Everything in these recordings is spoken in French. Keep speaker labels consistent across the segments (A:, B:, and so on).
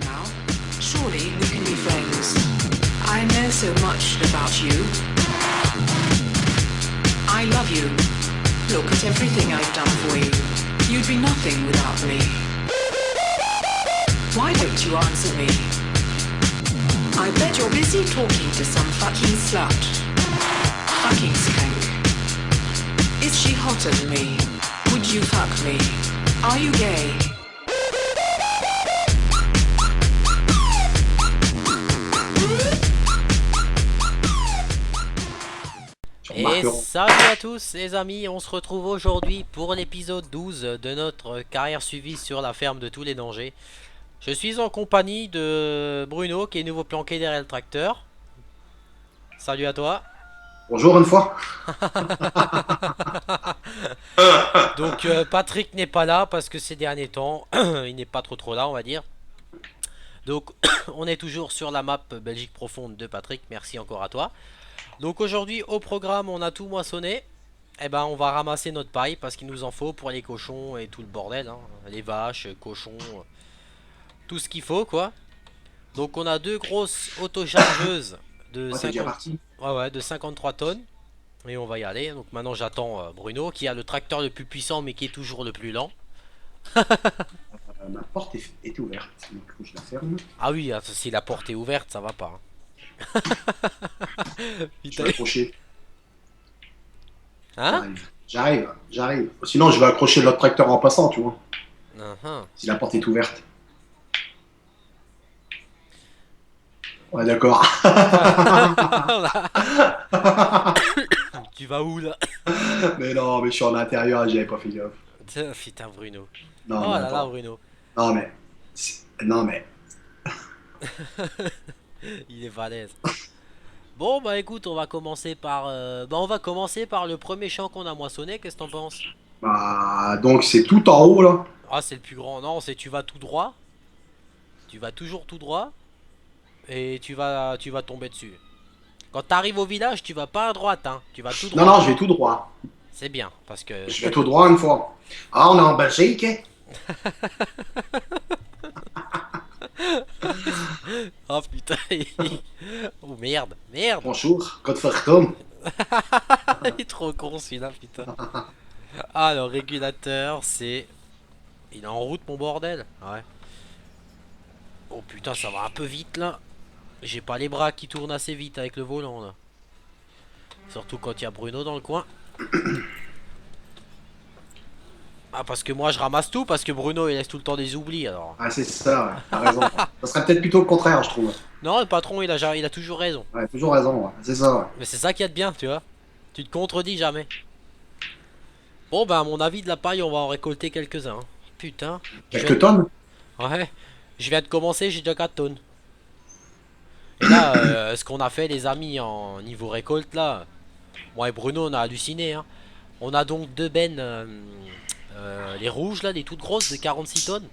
A: now. Surely we can be friends. I know so much about you. I love you. Look at everything I've done for you. You'd be nothing without me. Why don't you answer me? I bet you're busy talking to some fucking slut. Fucking skank. Is she hotter than me? Would you fuck me? Are you gay?
B: Et salut à tous les amis, on se retrouve aujourd'hui pour l'épisode 12 de notre carrière suivie sur la ferme de tous les dangers. Je suis en compagnie de Bruno qui est nouveau planqué derrière le tracteur. Salut à toi.
C: Bonjour une fois.
B: Donc Patrick n'est pas là parce que ces derniers temps, il n'est pas trop là on va dire. Donc on est toujours sur la map Belgique profonde de Patrick, merci encore à toi. Donc aujourd'hui au programme on a tout moissonné. Et ben on va ramasser notre paille parce qu'il nous en faut pour les cochons et tout le bordel hein. Les vaches, cochons, tout ce qu'il faut quoi. Donc on a deux grosses autochargeuses de, 50... de 53 tonnes. Et on va y aller. Donc maintenant j'attends Bruno qui a le tracteur le plus puissant mais qui est toujours le plus lent.
C: Ma porte était ouverte, donc je la ferme.
B: Ah oui, si la porte est ouverte ça va pas hein.
C: Je vais accrocher.
B: Hein?
C: J'arrive. Sinon, je vais accrocher l'autre tracteur en passant, tu vois. Si la porte est ouverte. Ouais, d'accord.
B: Tu vas où là?
C: Mais non, mais je suis en intérieur et j'avais pas fait gaffe.
B: Putain, Bruno.
C: Non,
B: oh
C: mais
B: là
C: attends.
B: là, Bruno.
C: Non, mais.
B: Il est balèze. Bon bah écoute, on va commencer par le premier champ qu'on a moissonné. Qu'est-ce que t'en penses?
C: Bah, donc c'est tout en haut là.
B: Ah c'est le plus grand. Non, c'est tu vas tout droit. Tu vas toujours tout droit. Et tu vas tomber dessus. Quand t'arrives au village, tu vas pas à droite hein. Tu vas tout droit.
C: Non, je vais tout droit.
B: C'est bien parce que
C: Je vais tout droit une fois. Ah, on est en Belgique.
B: Oh putain. Oh merde.
C: Bonjour, Godverdomme.
B: Il est trop con celui-là putain. Ah le régulateur c'est... Il est en route mon bordel. Ouais. Oh putain ça va un peu vite là. J'ai pas les bras qui tournent assez vite avec le volant là. Surtout quand il y a Bruno dans le coin. Ah parce que moi je ramasse tout parce que Bruno il laisse tout le temps des oublis alors.
C: Ah c'est ça, ouais. T'as raison. Ça serait peut-être plutôt le contraire je trouve.
B: Non le patron il a toujours raison.
C: Ouais, toujours raison, ouais. C'est ça, ouais.
B: Mais c'est ça qu'il y a de bien tu vois. Tu te contredis jamais. Bon bah à mon avis de la paille on va en récolter quelques-uns. Putain.
C: Quelques tonnes.
B: Ouais. Je viens de commencer, j'ai déjà 4 tonnes. Et là ce qu'on a fait les amis en niveau récolte là. Moi et Bruno on a halluciné hein. On a donc deux bennes les rouges là, les toutes grosses de 46 tonnes.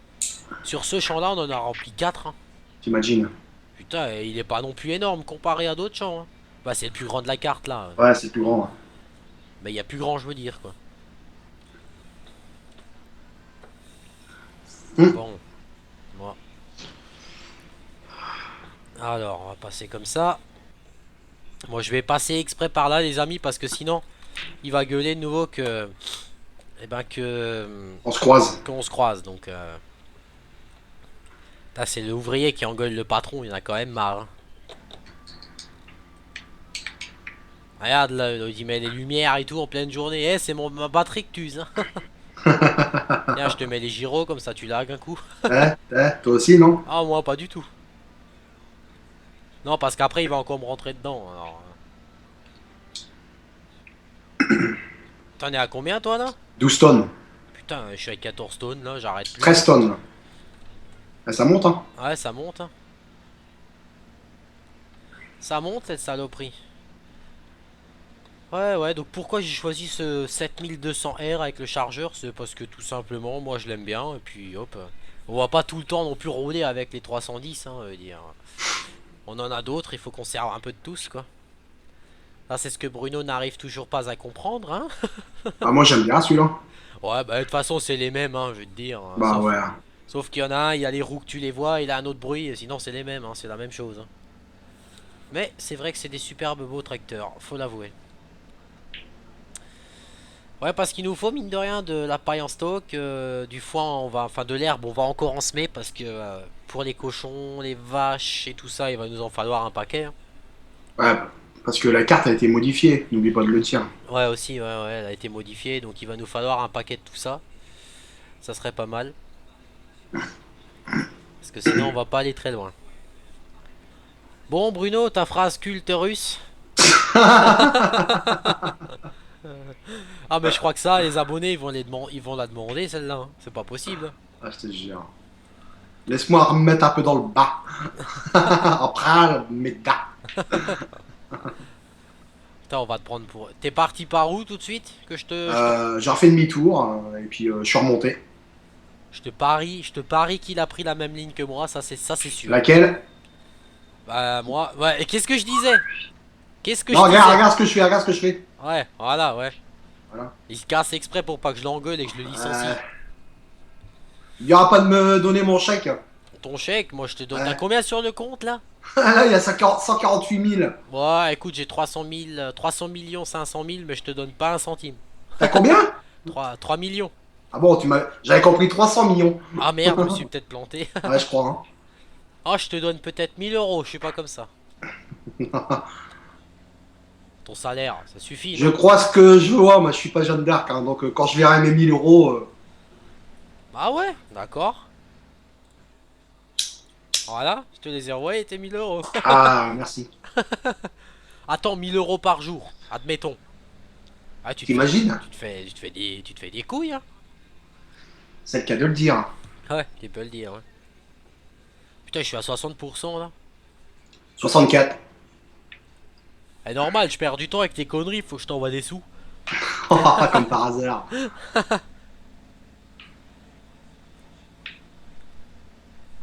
B: Sur ce champ là on en a rempli 4 hein.
C: T'imagines.
B: Putain il est pas non plus énorme comparé à d'autres champs hein. Bah c'est le plus grand de la carte là.
C: Ouais c'est plus grand. Ouais.
B: Mais il y a plus grand je veux dire quoi. Bon. Moi. Alors on va passer comme ça. Moi je vais passer exprès par là les amis parce que sinon il va gueuler de nouveau que... Eh ben que...
C: On se croise.
B: Qu'on se croise donc... Là c'est l'ouvrier qui engueule le patron, il en a quand même marre hein. Regarde là, il met les lumières et tout en pleine journée. Eh c'est ma batterie que tu uses hein. Tiens je te mets les gyros comme ça tu lagues un coup.
C: Toi aussi non?
B: Ah moi pas du tout. Non parce qu'après il va encore me rentrer dedans alors... T'en es à combien toi là?
C: 12 tonnes.
B: Putain je suis à 14 tonnes là, j'arrête plus.
C: 13 tonnes là. Ah, ça monte hein.
B: Ouais ça monte hein. Ça monte cette saloperie. Ouais donc pourquoi j'ai choisi ce 7200R avec le chargeur? C'est parce que tout simplement moi je l'aime bien. Et puis hop. On va pas tout le temps non plus rouler avec les 310 hein, veut dire. On en a d'autres, il faut qu'on serve un peu de tous quoi. Là c'est ce que Bruno n'arrive toujours pas à comprendre hein.
C: Ah moi j'aime bien celui-là.
B: Ouais bah de toute façon c'est les mêmes hein, je vais te dire.
C: Bah ouais.
B: Sauf qu'il y en a un, il y a les roues que tu les vois, il a un autre bruit, et sinon c'est les mêmes, hein, c'est la même chose. Hein. Mais c'est vrai que c'est des superbes beaux tracteurs, faut l'avouer. Ouais, parce qu'il nous faut mine de rien de la paille en stock, du foin, enfin de l'herbe, on va encore en semer parce que pour les cochons, les vaches et tout ça, il va nous en falloir un paquet. Hein.
C: Ouais, parce que la carte a été modifiée, n'oublie pas de le dire.
B: Ouais, aussi, ouais, elle a été modifiée, donc il va nous falloir un paquet de tout ça. Ça serait pas mal. Parce que sinon on va pas aller très loin. Bon Bruno, ta phrase culte russe. Ah mais je crois que ça, les abonnés ils vont la demander celle-là. Hein. C'est pas possible.
C: Ah, je te jure. Laisse-moi remettre un peu dans le bas. Après, mais da.
B: Putain, on va te prendre pour... T'es parti par où tout de suite que
C: j'ai refait demi-tour et puis je suis remonté.
B: Je te parie qu'il a pris la même ligne que moi, ça c'est sûr.
C: Laquelle?
B: Bah moi, ouais, et qu'est-ce que je disais? Qu'est-ce que
C: non,
B: je disais?
C: regarde ce que je fais, regarde ce que je fais.
B: Ouais, voilà, ouais.
C: Voilà.
B: Il se casse exprès pour pas que je l'engueule et que je le licencie.
C: Il n'y aura pas de me donner mon chèque.
B: Ton chèque, moi je te donne. T'as combien sur le compte là?
C: Là, il y a 148 000.
B: Ouais, écoute, j'ai 300 millions, 500 000, mais je te donne pas un centime.
C: T'as combien?
B: 3 millions.
C: Ah bon, j'avais compris 300 millions.
B: Ah merde, je me suis peut-être planté.
C: Ouais, je crois. Hein.
B: Ah, je te donne peut-être 1000 euros, je suis pas comme ça. Ton salaire, ça suffit.
C: Je crois ce que je vois, moi je suis pas Jeanne d'Arc, hein, donc quand je verrai mes 1000 euros.
B: Ah ouais, d'accord. Voilà, je te les ai envoyés tes 1000 euros.
C: Ah, merci.
B: Attends, 1000 euros par jour, admettons. Ah,
C: t'imagines?
B: Tu te fais des couilles, hein.
C: C'est le cas de le dire.
B: Ouais, tu peux le dire, ouais. Putain, je suis à 60% là.
C: 64.
B: C'est normal, je perds du temps avec tes conneries, faut que je t'envoie des sous.
C: Comme par hasard.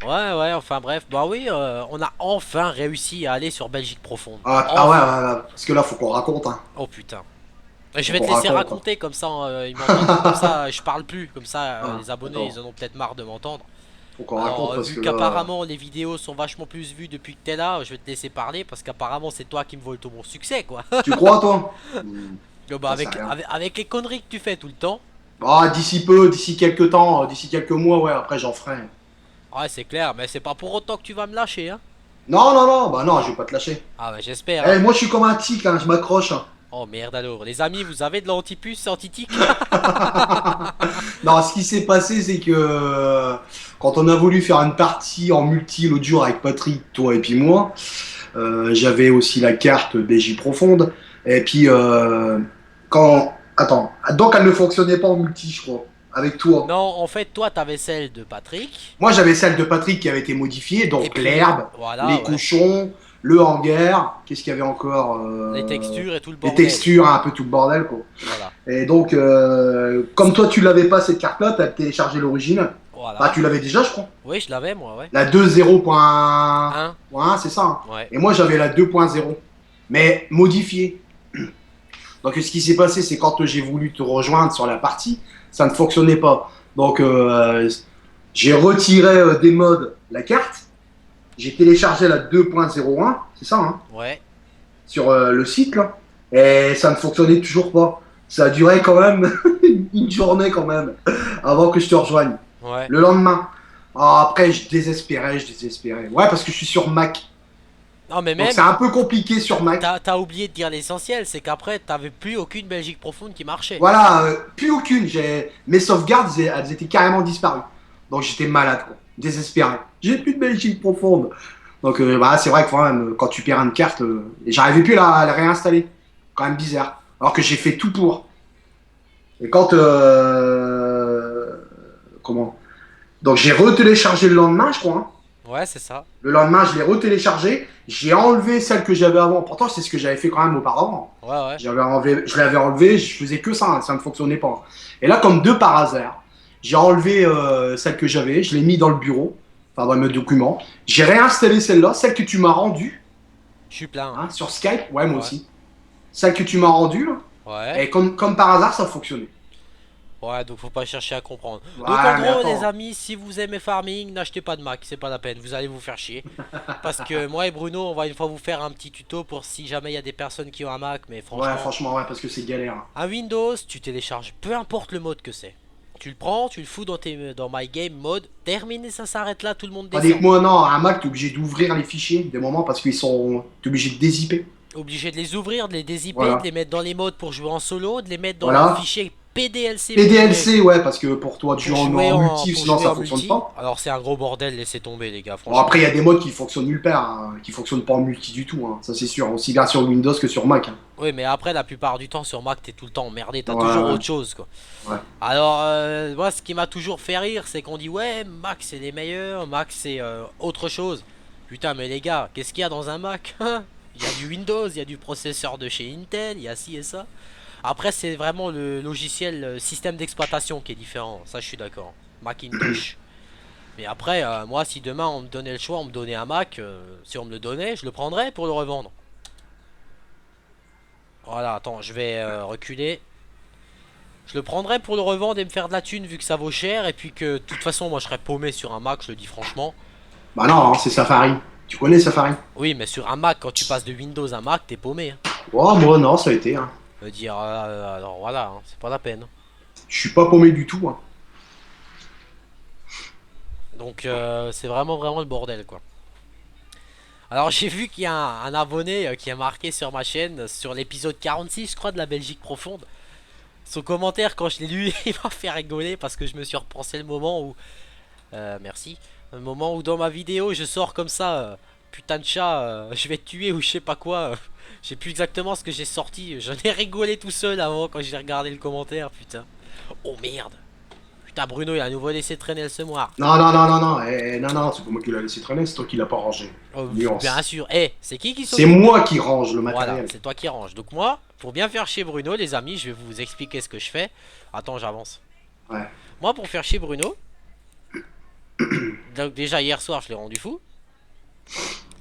B: Ouais, enfin bref, bah oui, on a enfin réussi à aller sur Belgique profonde.
C: Ah ouais, parce que là faut qu'on raconte. Hein.
B: Oh putain. Je vais te laisser raconter comme ça, ils m'entendent comme ça, je parle plus, comme ça les abonnés ils en ont peut-être marre de m'entendre.
C: Faut qu'on raconte parce
B: vu
C: que
B: qu'apparemment les vidéos sont vachement plus vues depuis que t'es là, je vais te laisser parler parce qu'apparemment c'est toi qui me vole tout mon succès quoi.
C: Tu crois toi?
B: Bah, avec les conneries que tu fais tout le temps.
C: Ah d'ici peu, d'ici quelques temps, d'ici quelques mois, ouais, après j'en ferai.
B: Ouais c'est clair, mais c'est pas pour autant que tu vas me lâcher hein.
C: Non, bah non, je vais pas te lâcher.
B: Ah bah j'espère.
C: Eh, moi je suis comme un tic, hein, je m'accroche. Hein.
B: Oh merde alors, les amis, vous avez de l'antipuce anti-tic?
C: Non, ce qui s'est passé, c'est que quand on a voulu faire une partie en multi l'autre jour avec Patrick, toi et puis moi, j'avais aussi la carte BJ Profonde. Et puis, Attends, donc elle ne fonctionnait pas en multi, je crois, avec toi.
B: Non, en fait, toi, t'avais celle de Patrick.
C: Moi, j'avais celle de Patrick qui avait été modifiée, donc l'herbe,
B: voilà,
C: les cochons, le hangar, qu'est-ce qu'il y avait encore
B: les textures et tout le bordel.
C: Les textures, un peu tout le bordel, quoi.
B: Voilà.
C: Et donc, comme toi, tu l'avais pas cette carte-là, tu as téléchargé l'origine.
B: Voilà.
C: Bah, tu l'avais déjà, je crois.
B: Oui, je l'avais, moi, ouais.
C: La 2.0.1, c'est ça. Hein.
B: Ouais.
C: Et moi, j'avais la 2.0, mais modifiée. Donc, ce qui s'est passé, c'est quand j'ai voulu te rejoindre sur la partie, ça ne fonctionnait pas. Donc, j'ai retiré des modes la carte. J'ai téléchargé la 2.01, c'est ça, hein?
B: Ouais.
C: Sur le site, là. Et ça ne fonctionnait toujours pas. Ça a duré quand même une journée, quand même, avant que je te rejoigne.
B: Ouais.
C: Le lendemain. Après, je désespérais. Ouais, parce que je suis sur Mac.
B: Non, mais même.
C: C'est un peu compliqué sur Mac.
B: T'as oublié de dire l'essentiel, c'est qu'après, t'avais plus aucune Belgique profonde qui marchait.
C: Voilà, plus aucune. Mes sauvegardes, elles étaient carrément disparues. Donc j'étais malade, quoi. Désespéré. J'ai plus de Belgique profonde. Donc bah, c'est vrai que quand tu perds une carte, j'arrivais plus à la réinstaller. Quand même bizarre. Alors que j'ai fait tout pour. Et quand... comment? Donc j'ai retéléchargé le lendemain, je crois. Hein.
B: Ouais, c'est ça.
C: Le lendemain, je l'ai retéléchargé. J'ai enlevé celle que j'avais avant. Pourtant, c'est ce que j'avais fait quand même auparavant.
B: Ouais.
C: Je l'avais enlevé, je faisais que ça. Hein, ça ne fonctionnait pas. Et là, comme de par hasard, j'ai enlevé celle que j'avais. Je l'ai mis dans le bureau. Enfin, dans mes documents. J'ai réinstallé celle-là, celle que tu m'as rendue.
B: Je suis plein.
C: Hein, sur Skype. Ouais, moi aussi. Celle que tu m'as rendue. Là.
B: Ouais.
C: Et comme par hasard, ça fonctionnait.
B: Ouais, donc faut pas chercher à comprendre.
C: Ouais,
B: Donc en
C: mais
B: gros, les
C: attends.
B: amis, si vous aimez farming, n'achetez pas de Mac, c'est pas la peine, vous allez vous faire chier. Parce que moi et Bruno, on va une fois vous faire un petit tuto pour si jamais il y a des personnes qui ont un Mac, mais
C: Ouais,
B: franchement,
C: franchement, ouais, parce que c'est galère.
B: un Windows, tu télécharges, peu importe le mode que c'est. Tu le prends, tu le fous dans My Game mode, terminé, ça s'arrête là, tout le monde
C: Tandis
B: descend.
C: que moi, non, un Mac, t'es obligé d'ouvrir les fichiers des moments parce qu'ils sont. T'es obligé de dézipper.
B: Obligé de les ouvrir, de les dézipper, de
C: Voilà.
B: les mettre dans les modes pour jouer en solo, de les mettre dans le
C: Voilà.
B: fichier PDLC
C: PDLC, ouais, parce que pour toi, tu
B: pour
C: en
B: jouer
C: en multi,
B: pour
C: sinon
B: jouer
C: ça
B: en
C: fonctionne
B: multi.
C: pas.
B: Alors c'est un gros bordel, laissez tomber les gars,
C: Bon, après,
B: franchement.
C: il y a des modes qui fonctionnent nulle part, hein, qui fonctionnent pas en multi du tout, hein, ça c'est sûr. Aussi bien sur Windows que sur Mac. Hein.
B: Oui, mais après, la plupart du temps, sur Mac, t'es tout le temps emmerdé, t'as
C: Ouais,
B: toujours
C: ouais.
B: autre chose, quoi.
C: Ouais.
B: Alors, moi, ce qui m'a toujours fait rire, c'est qu'on dit, ouais, Mac, c'est les meilleurs, Mac, c'est autre chose. Putain, mais les gars, qu'est-ce qu'il y a dans un Mac? Il y a du Windows, il y a du processeur de chez Intel, il y a ci et ça. Après, c'est vraiment le logiciel, le système d'exploitation qui est différent, ça, je suis d'accord. Macintosh. Mais après, moi, si demain, on me donnait le choix, on me donnait un Mac, si on me le donnait, je le prendrais pour le revendre. Voilà, attends, je vais reculer. Je le prendrais pour le revendre et me faire de la thune vu que ça vaut cher. Et puis que de toute façon, moi je serais paumé sur un Mac, je le dis franchement.
C: Bah non, hein, c'est Safari. Tu connais Safari?
B: Oui, mais sur un Mac, quand tu passes de Windows à Mac, t'es paumé. Hein.
C: Oh, moi non, ça a été. Hein.
B: Je veux dire, alors voilà, hein, c'est pas la peine.
C: Je suis pas paumé du tout. Hein.
B: Donc c'est vraiment le bordel quoi. Alors j'ai vu qu'il y a un abonné qui a marqué sur ma chaîne, sur l'épisode 46 je crois de la Belgique profonde. Son commentaire quand je l'ai lu, il m'a fait rigoler parce que je me suis repensé le moment où... merci. Le moment où dans ma vidéo je sors comme ça, putain de chat, je vais te tuer ou je sais pas quoi. Je sais plus exactement ce que j'ai sorti. J'en ai rigolé tout seul avant quand j'ai regardé le commentaire, putain. Oh merde. Putain Bruno il a à nouveau laissé traîner le semoir.
C: Non, non, non, non, non, non, non, c'est pas moi qui l'ai laissé traîner, c'est toi qui l'as pas rangé.
B: Oh,
C: Nuance.
B: bien sûr. Eh, c'est qui
C: C'est
B: s'occupe?
C: moi qui range le
B: Voilà,
C: matériel.
B: c'est toi qui range. Donc moi, pour bien faire chier Bruno, les amis, je vais vous expliquer ce que je fais. Attends, j'avance.
C: Ouais.
B: Moi, pour faire chier Bruno, donc déjà hier soir, je l'ai rendu fou.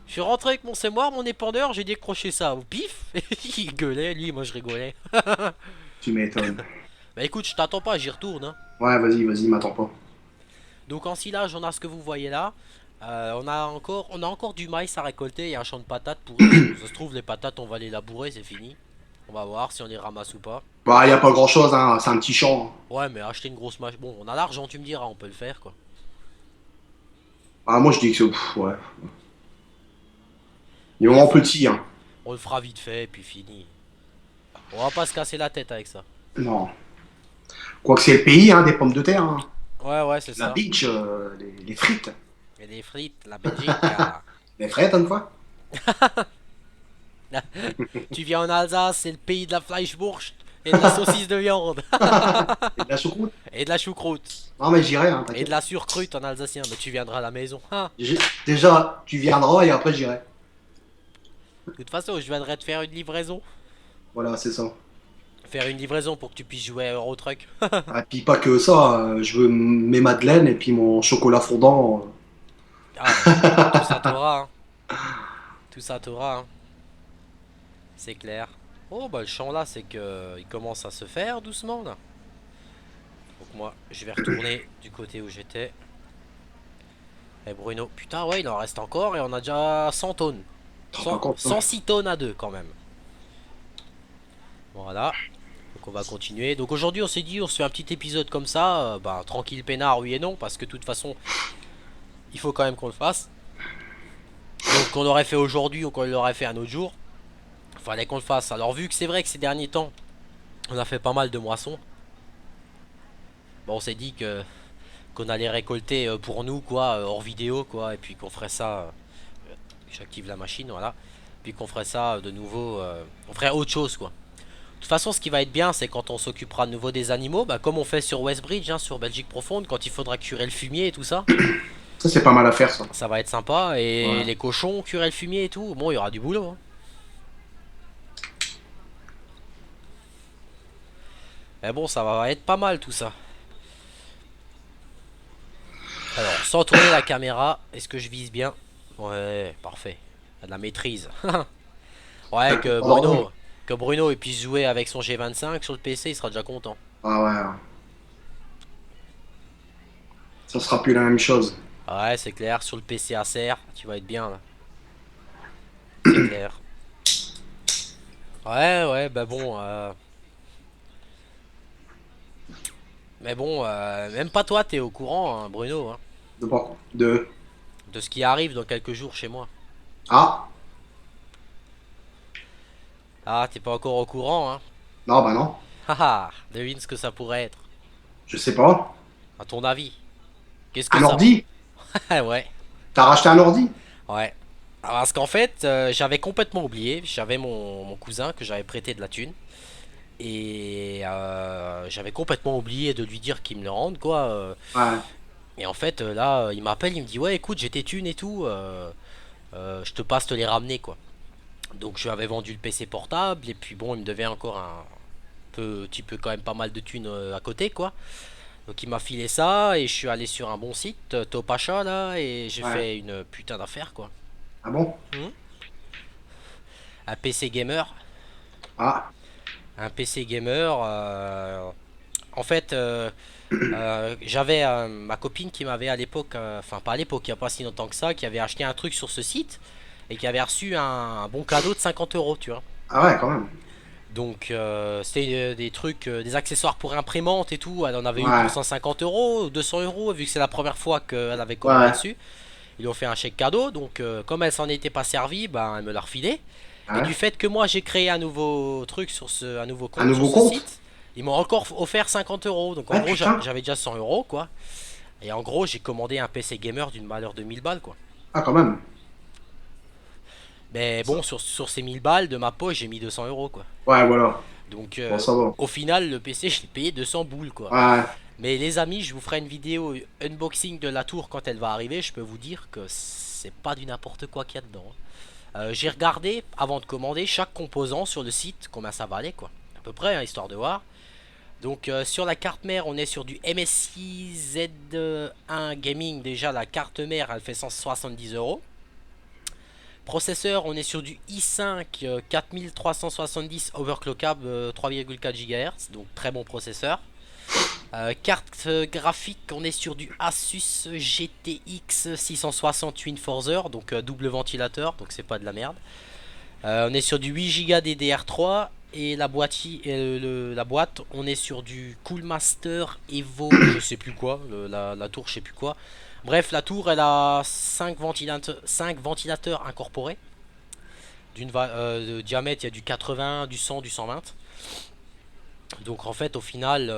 B: Je suis rentré avec mon sémoire, mon épandeur, j'ai décroché ça au pif. Il gueulait, lui, moi je rigolais.
C: Tu m'étonnes.
B: Bah écoute, je t'attends pas, j'y retourne. Hein.
C: Ouais, vas-y, m'attends pas.
B: Donc en silage, on a ce que vous voyez là. On a encore du maïs à récolter. Il y a un champ de patates pourries. Ça se trouve, les patates, on va les labourer, c'est fini. On va voir si on les ramasse ou pas.
C: Bah, y a pas grand chose, hein, c'est un petit champ. Hein.
B: Ouais, mais acheter une grosse machine. Bon, on a l'argent, tu me diras, on peut le faire quoi.
C: Ah, moi je dis que c'est. Ouais. Il est vraiment petit, hein.
B: On le fera vite fait et puis fini. On va pas se casser la tête avec ça.
C: Non. Quoique c'est le pays, hein, des pommes de terre. Hein.
B: Ouais, c'est
C: La
B: ça.
C: beach, les frites.
B: Et des frites, la Belgique.
C: Les frites, une fois.
B: Tu viens en Alsace, c'est le pays de la Fleischwurst et de la saucisse de viande.
C: Et de la choucroute.
B: Et de la choucroute.
C: Non, mais j'irai, hein,
B: Et de
C: t'inquiète.
B: la surcrute en alsacien. Mais tu viendras à la maison. Ah.
C: Déjà, tu viendras et après j'irai.
B: De toute façon, je viendrai te faire une livraison.
C: Voilà, c'est ça.
B: Faire une livraison pour que tu puisses jouer à Eurotruck.
C: Et puis pas que ça, je veux mes madeleines et puis mon chocolat fondant.
B: Ah, tout ça t'aura. Hein. Tout ça t'aura. Hein. C'est clair. Oh bah le champ là c'est que il commence à se faire doucement là. Donc moi je vais retourner du côté où j'étais. Et Bruno, putain ouais il en reste encore et on a déjà 100 tonnes. 106 tonnes à deux quand même. Voilà. Donc on va continuer. Donc aujourd'hui on s'est dit on se fait un petit épisode comme ça. Bah tranquille peinard oui et non parce que de toute façon il faut quand même qu'on le fasse. Donc qu'on l'aurait fait aujourd'hui ou qu'on l'aurait fait un autre jour. Fallait qu'on le fasse. Alors vu que c'est vrai que ces derniers temps on a fait pas mal de moissons. Bon on s'est dit que qu'on allait récolter pour nous quoi hors vidéo quoi et puis qu'on ferait ça. J'active la machine voilà. Puis qu'on ferait ça de nouveau. On ferait autre chose quoi. De toute façon ce qui va être bien c'est quand on s'occupera de nouveau des animaux. Bah, comme on fait sur Westbridge hein, sur Belgique profonde. Quand il faudra curer le fumier et tout ça.
C: Ça, c'est pas mal à faire, ça.
B: Ça va être sympa. Et
C: Ouais.
B: les cochons curer le fumier et tout. Bon il y aura du boulot hein. Mais bon, ça va être pas mal tout ça. Alors, sans tourner la caméra, est-ce que je vise bien? Ouais, parfait. Il y a de la maîtrise. Ouais, que Bruno il puisse jouer avec son G25 sur le PC, il sera déjà content.
C: Ah ouais. Ça sera plus la même chose.
B: Ouais, c'est clair, sur le PC Acer, tu vas être bien là. C'est clair. Ouais, ouais, bah bon. Mais bon, même pas toi, t'es au courant, hein, Bruno, hein,
C: De pas. De.
B: de ce qui arrive dans quelques jours chez moi.
C: Ah,
B: Ah, t'es pas encore au courant, hein.
C: non, bah non.
B: Haha, devine ce que ça pourrait être,
C: Je sais pas.
B: à ton avis. Qu'est-ce que
C: Un
B: ça...
C: ordi?
B: Ouais,
C: T'as racheté un ordi?
B: ouais. Alors, parce qu'en fait, j'avais complètement oublié. J'avais mon cousin que j'avais prêté de la thune. Et j'avais complètement oublié de lui dire qu'il me le rende, quoi.
C: Ouais.
B: Et en fait, là, il m'appelle, il me dit, ouais, écoute, j'ai tes thunes et tout. Je te passe te les ramener, quoi. Donc, je lui avais vendu le PC portable. Et puis, bon, il me devait encore un petit peu, quand même, pas mal de thunes à côté, quoi. Donc, il m'a filé ça. Et je suis allé sur un bon site, Topacha, là. Et j'ai
C: Ouais.
B: fait une putain d'affaire, quoi.
C: Ah bon?
B: Un PC gamer.
C: Ah,
B: Un PC gamer. En fait, j'avais ma copine qui m'avait à l'époque, enfin pas à l'époque, il n'y a pas si longtemps que ça, qui avait acheté un truc sur ce site et qui avait reçu un bon cadeau de 50 euros, tu vois.
C: ah ouais, quand même.
B: Donc c'était des trucs, des accessoires pour imprimante et tout. Elle en avait eu pour
C: Ouais.
B: 150 euros, 200 euros, vu que c'est la première fois qu'elle avait commandé
C: Ouais.
B: dessus. Ils lui ont fait un chèque cadeau, donc comme elle s'en était pas servie, ben elle me l'a refilé. Et
C: Ouais.
B: du fait que moi j'ai créé un nouveau truc sur un nouveau
C: Un
B: compte sur
C: nouveau
B: ce
C: compte?
B: site, ils m'ont encore offert 50 euros. Donc en
C: Ouais,
B: gros
C: putain.
B: j'avais déjà 100 euros quoi. Et en gros j'ai commandé un PC gamer d'une valeur de 1000 balles quoi.
C: Ah, quand même.
B: Mais
C: Ça-
B: bon sur ces 1000 balles de ma poche j'ai mis 200 euros quoi.
C: Ouais, voilà.
B: Donc
C: Bon, ça va.
B: au final le PC je l'ai payé 200 boules quoi.
C: Ouais.
B: Mais les amis je vous ferai une vidéo unboxing de la tour quand elle va arriver. Je peux vous dire que c'est pas du n'importe quoi qu'il y a dedans, hein. J'ai regardé avant de commander chaque composant sur le site, combien ça valait quoi, à peu près, hein, histoire de voir. Donc sur la carte mère on est sur du MSI Z1 Gaming, déjà la carte mère elle fait 170 euros. Processeur on est sur du i5 4370 overclockable 3,4 GHz, donc très bon processeur. Carte graphique on est sur du Asus GTX 660 Twin Forcer, donc double ventilateur, donc c'est pas de la merde. On est sur du 8 Go DDR3 et la boîte on est sur du Coolmaster Evo je sais plus quoi, la tour je sais plus quoi. Bref la tour elle a 5 ventilateurs incorporés. De diamètre il y a du 80, du 100, du 120. Donc en fait au final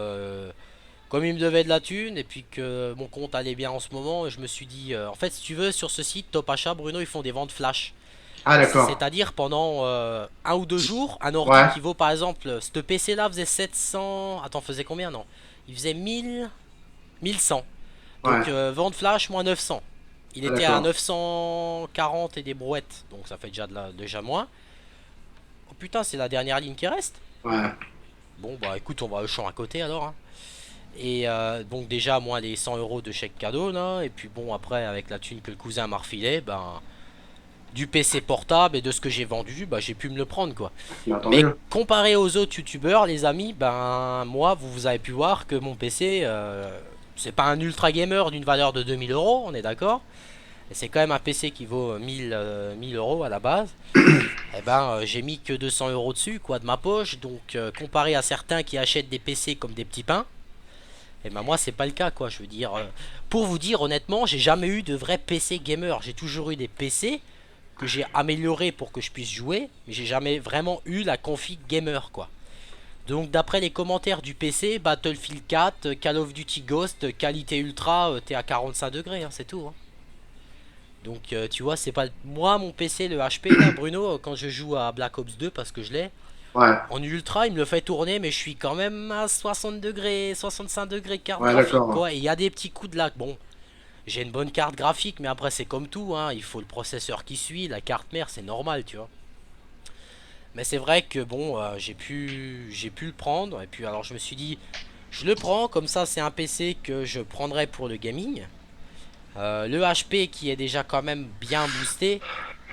B: comme il me devait de la thune et puis que mon compte allait bien en ce moment, je me suis dit en fait si tu veux sur ce site Top Achat Bruno ils font des ventes flash.
C: Ah, d'accord.
B: C'est-à-dire pendant un ou deux jours, un ordi
C: Ouais.
B: qui vaut par exemple, ce PC là faisait 700, attends faisait combien non? Il faisait 1100.
C: Ouais.
B: Donc vente flash moins 900. Il
C: Ah,
B: était à
C: d'accord.
B: 940 et des brouettes, donc ça fait déjà moins. Oh putain c'est la dernière ligne qui reste.
C: Ouais.
B: Bon bah écoute on va au champ à côté alors, hein. Et donc déjà moins les 100 euros de chèque cadeau là. Et puis bon après avec la thune que le cousin m'a refilé, ben du PC portable et de ce que j'ai vendu, bah j'ai pu me le prendre quoi.
C: Bah, tant
B: Mais
C: mieux.
B: comparé aux autres youtubeurs les amis, ben moi vous avez pu voir que mon PC c'est pas un ultra gamer d'une valeur de 2000 euros, on est d'accord. Et c'est quand même un PC qui vaut 1000 euros à la base. Et ben j'ai mis que 200 euros dessus quoi de ma poche. Donc comparé à certains qui achètent des PC comme des petits pains, et ben moi c'est pas le cas quoi. Je veux dire pour vous dire honnêtement j'ai jamais eu de vrai PC gamer. J'ai toujours eu des PC que j'ai amélioré pour que je puisse jouer, mais j'ai jamais vraiment eu la config gamer quoi. Donc d'après les commentaires du PC, Battlefield 4, Call of Duty Ghost, qualité ultra, t'es à 45 degrés, hein, c'est tout, hein. Donc tu vois, c'est pas moi mon PC le HP là, Bruno, quand je joue à Black Ops 2 parce que je l'ai
C: Ouais.
B: en ultra, il me le fait tourner, mais je suis quand même à 60 degrés, 65 degrés carte
C: Ouais,
B: graphique
C: d'accord.
B: quoi. Et il y a des petits coups de lag. Bon, j'ai une bonne carte graphique, mais après c'est comme tout, hein. Il faut le processeur qui suit, la carte mère, c'est normal, tu vois. Mais c'est vrai que bon, j'ai pu le prendre. Et puis alors je me suis dit, je le prends, comme ça c'est un PC que je prendrai pour le gaming. Le HP qui est déjà quand même bien boosté,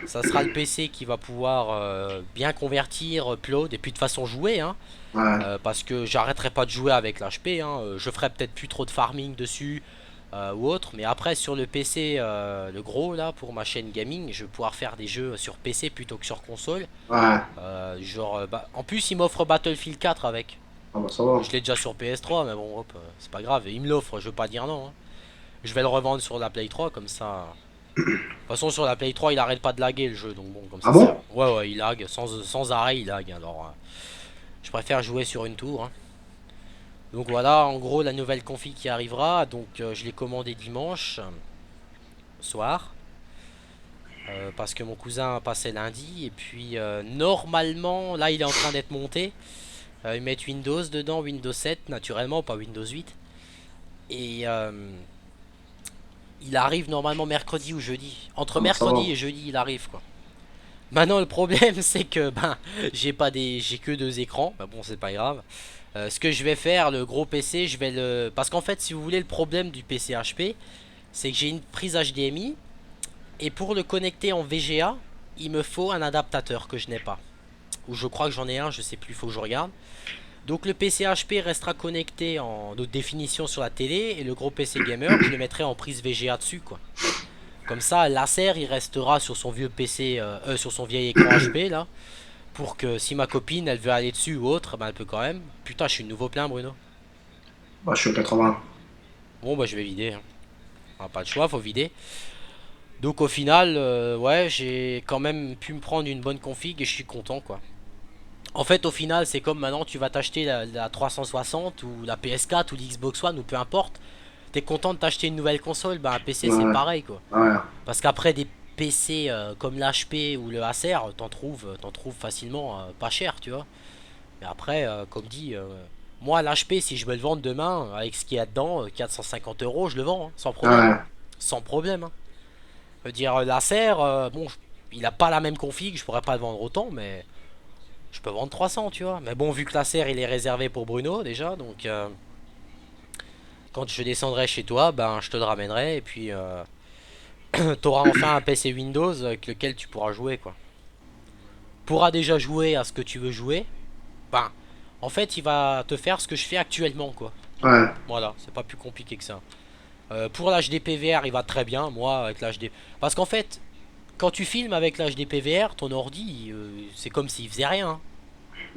B: ça sera le PC qui va pouvoir bien convertir, upload et puis de façon jouer, hein.
C: Ouais.
B: Parce que j'arrêterai pas de jouer avec l'HP, hein. Je ferai peut-être plus trop de farming dessus. ou autre. Mais après sur le PC, le gros là pour ma chaîne gaming, je vais pouvoir faire des jeux sur PC plutôt que sur console.
C: Ouais.
B: En plus il m'offre Battlefield 4 avec.
C: Ah bah ça va.
B: Je l'ai déjà sur PS3 mais bon hop, c'est pas grave, il me l'offre, je veux pas dire non, hein. Je vais le revendre sur la Play 3 comme ça. De toute façon sur la Play 3 il arrête pas de laguer le jeu, donc bon comme ça.
C: Ah bon?
B: Ouais il lag sans arrêt, il lag, alors je préfère jouer sur une tour, hein. Donc voilà en gros la nouvelle config qui arrivera. Donc je l'ai commandé dimanche soir, parce que mon cousin passait lundi. Et puis normalement là il est en train d'être monté. Ils mettent Windows dedans, Windows 7 naturellement, pas Windows 8. Et il arrive normalement mercredi ou jeudi. Entre mercredi et jeudi il arrive quoi. Maintenant le problème c'est que j'ai que 2 écrans. Bah bon c'est pas grave. Ce que je vais faire, le gros PC, je vais le... Parce qu'en fait si vous voulez, le problème du PC HP, c'est que j'ai une prise HDMI. Et pour le connecter en VGA, il me faut un adaptateur que je n'ai pas. Ou je crois que j'en ai un, je sais plus, il faut que je regarde. Donc le PC HP restera connecté en haute définition sur la télé. Et le gros PC gamer, je le mettrai en prise VGA dessus quoi. Comme ça, Laser il restera sur son vieux PC, sur son vieil écran HP là. Pour que si ma copine elle veut aller dessus ou autre, elle peut quand même. Putain, je suis de nouveau plein, Bruno.
C: Bah, je suis au 80.
B: Bon, bah je vais vider, hein. On n'a pas le choix, faut vider. Donc au final, ouais, j'ai quand même pu me prendre une bonne config et je suis content quoi. En fait, au final, c'est comme maintenant tu vas t'acheter la 360 ou la PS4 ou l'Xbox One ou peu importe. T'es content de t'acheter une nouvelle console, un PC c'est pareil quoi.
C: Ouais.
B: Parce qu'après des PC comme l'HP ou le Acer, t'en trouves facilement pas cher, tu vois. Mais après, comme dit, moi l'HP, si je veux le vendre demain, avec ce qu'il y a dedans, 450 €, je le vends, hein, sans problème.
C: Ouais.
B: Sans problème, hein. Je veux dire, l'Acer, bon, il a pas la même config, je pourrais pas le vendre autant, mais je peux vendre 300, tu vois. Mais bon, vu que l'Acer, il est réservé pour Bruno déjà, donc quand je descendrai chez toi, je te le ramènerai, et puis t'auras enfin un PC Windows avec lequel tu pourras jouer quoi. Pourras déjà jouer à ce que tu veux jouer. En fait il va te faire ce que je fais actuellement quoi.
C: Ouais.
B: Voilà, c'est pas plus compliqué que ça. Pour l'HD PVR il va très bien, moi avec l'HD. Parce qu'en fait, quand tu filmes avec l'HD PVR, ton ordi c'est comme s'il faisait rien.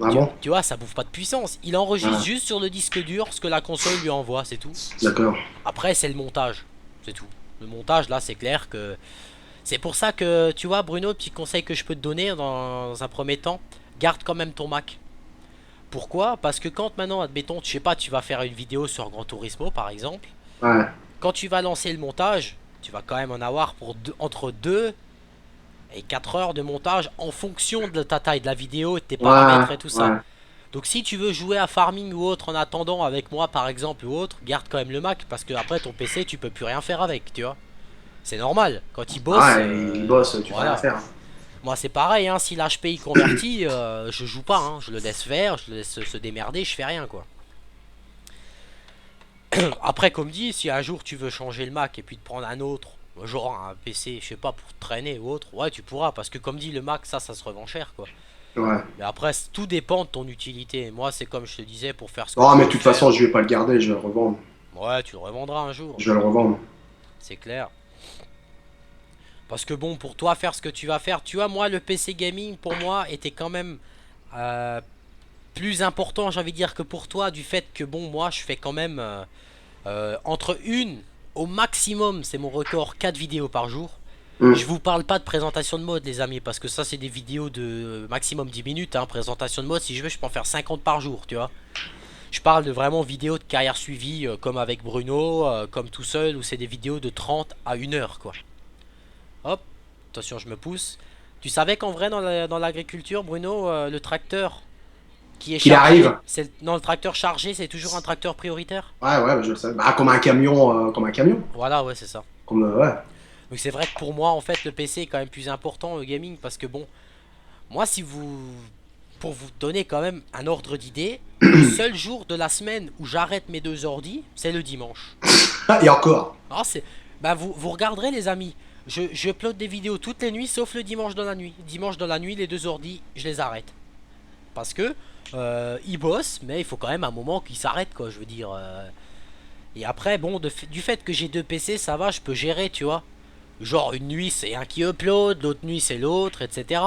C: Ah bon?
B: Tu vois, ça bouffe pas de puissance. Il enregistre juste sur le disque dur ce que la console lui envoie, c'est tout.
C: D'accord.
B: Après c'est le montage, c'est tout. Le montage là c'est clair que... C'est pour ça que tu vois Bruno, petit conseil que je peux te donner dans un premier temps, garde quand même ton Mac. Pourquoi? Parce que quand maintenant, admettons, je sais pas, tu vas faire une vidéo sur Gran Turismo par exemple.
C: Ouais.
B: Quand tu vas lancer le montage, tu vas quand même en avoir pour entre 2 et 4 heures de montage en fonction de ta taille de la vidéo et de tes paramètres et tout ça. Donc si tu veux jouer à farming ou autre en attendant avec moi par exemple ou autre, garde quand même le Mac parce que après ton PC tu peux plus rien faire avec, tu vois. C'est normal, quand il bosse...
C: il bosse, tu peux rien faire.
B: Moi c'est pareil, hein, si l'HP il convertit, je joue pas, hein, je le laisse faire, je le laisse se démerder, je fais rien quoi. Après comme dit, si un jour tu veux changer le Mac et puis te prendre un autre, genre un PC, je sais pas, pour traîner ou autre, ouais tu pourras, parce que comme dit le Mac ça se revend cher quoi.
C: Ouais.
B: Mais après tout dépend de ton utilité, moi c'est comme je te disais pour faire ce que...
C: Oh mais de toute façon je vais pas le garder, je vais le revendre.
B: Ouais tu le revendras un jour.
C: Je vais le revendre.
B: C'est clair. Parce que bon, pour toi faire ce que tu vas faire, tu vois, moi le PC gaming pour moi était quand même plus important, j'ai envie de dire, que pour toi, du fait que bon, moi je fais quand même entre une au maximum, c'est mon record, 4 vidéos par jour. Je vous parle pas de présentation de mode les amis, parce que ça c'est des vidéos de maximum 10 minutes, hein. Présentation de mode, si je veux je peux en faire 50 par jour, tu vois. Je parle de vraiment vidéos de carrière suivie, comme avec Bruno, comme tout seul, où c'est des vidéos de 30 à 1 heure quoi. Hop, attention je me pousse. Tu savais qu'en vrai dans l'agriculture Bruno, le tracteur qui est chargé,
C: arrive.
B: Non, le tracteur chargé c'est toujours un tracteur prioritaire.
C: Ouais, je le sais. Comme un camion,
B: Voilà, ouais c'est ça.
C: Ouais.
B: Donc c'est vrai que pour moi en fait le PC est quand même plus important, le gaming, parce que bon, moi pour vous donner quand même un ordre d'idée, le seul jour de la semaine où j'arrête mes 2 ordis, c'est le dimanche.
C: Et encore.
B: Ah, vous regarderez les amis. Je upload des vidéos toutes les nuits sauf le dimanche dans la nuit. Dimanche dans la nuit, les 2 ordis, je les arrête. Parce que ils bossent, mais il faut quand même un moment qu'ils s'arrêtent quoi, je veux dire. Et après, bon, du fait que j'ai deux PC, ça va, je peux gérer, tu vois. Genre, une nuit, c'est un qui upload, l'autre nuit, c'est l'autre, etc.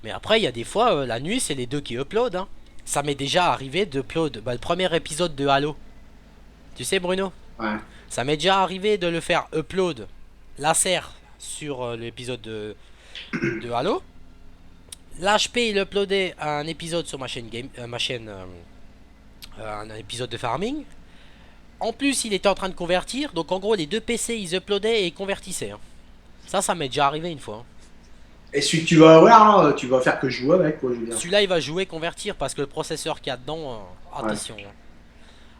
B: Mais après, il y a des fois, la nuit, c'est les deux qui upload, hein. Ça m'est déjà arrivé d'upload le premier épisode de Halo. Tu sais, Bruno?
C: Ouais.
B: Ça m'est déjà arrivé de le faire upload laser sur l'épisode de Halo. L'HP, il uploadait un épisode sur ma chaîne game, un épisode de farming. En plus, il était en train de convertir. Donc, en gros, les deux PC, ils uploadaient et convertissaient, hein. Ça m'est déjà arrivé une fois, hein.
C: Et celui que tu vas avoir, là, tu vas faire que jouer avec, quoi, je veux dire.
B: Celui-là, il va jouer convertir parce que le processeur qu'il y a dedans,
C: Ouais.
B: attention, hein.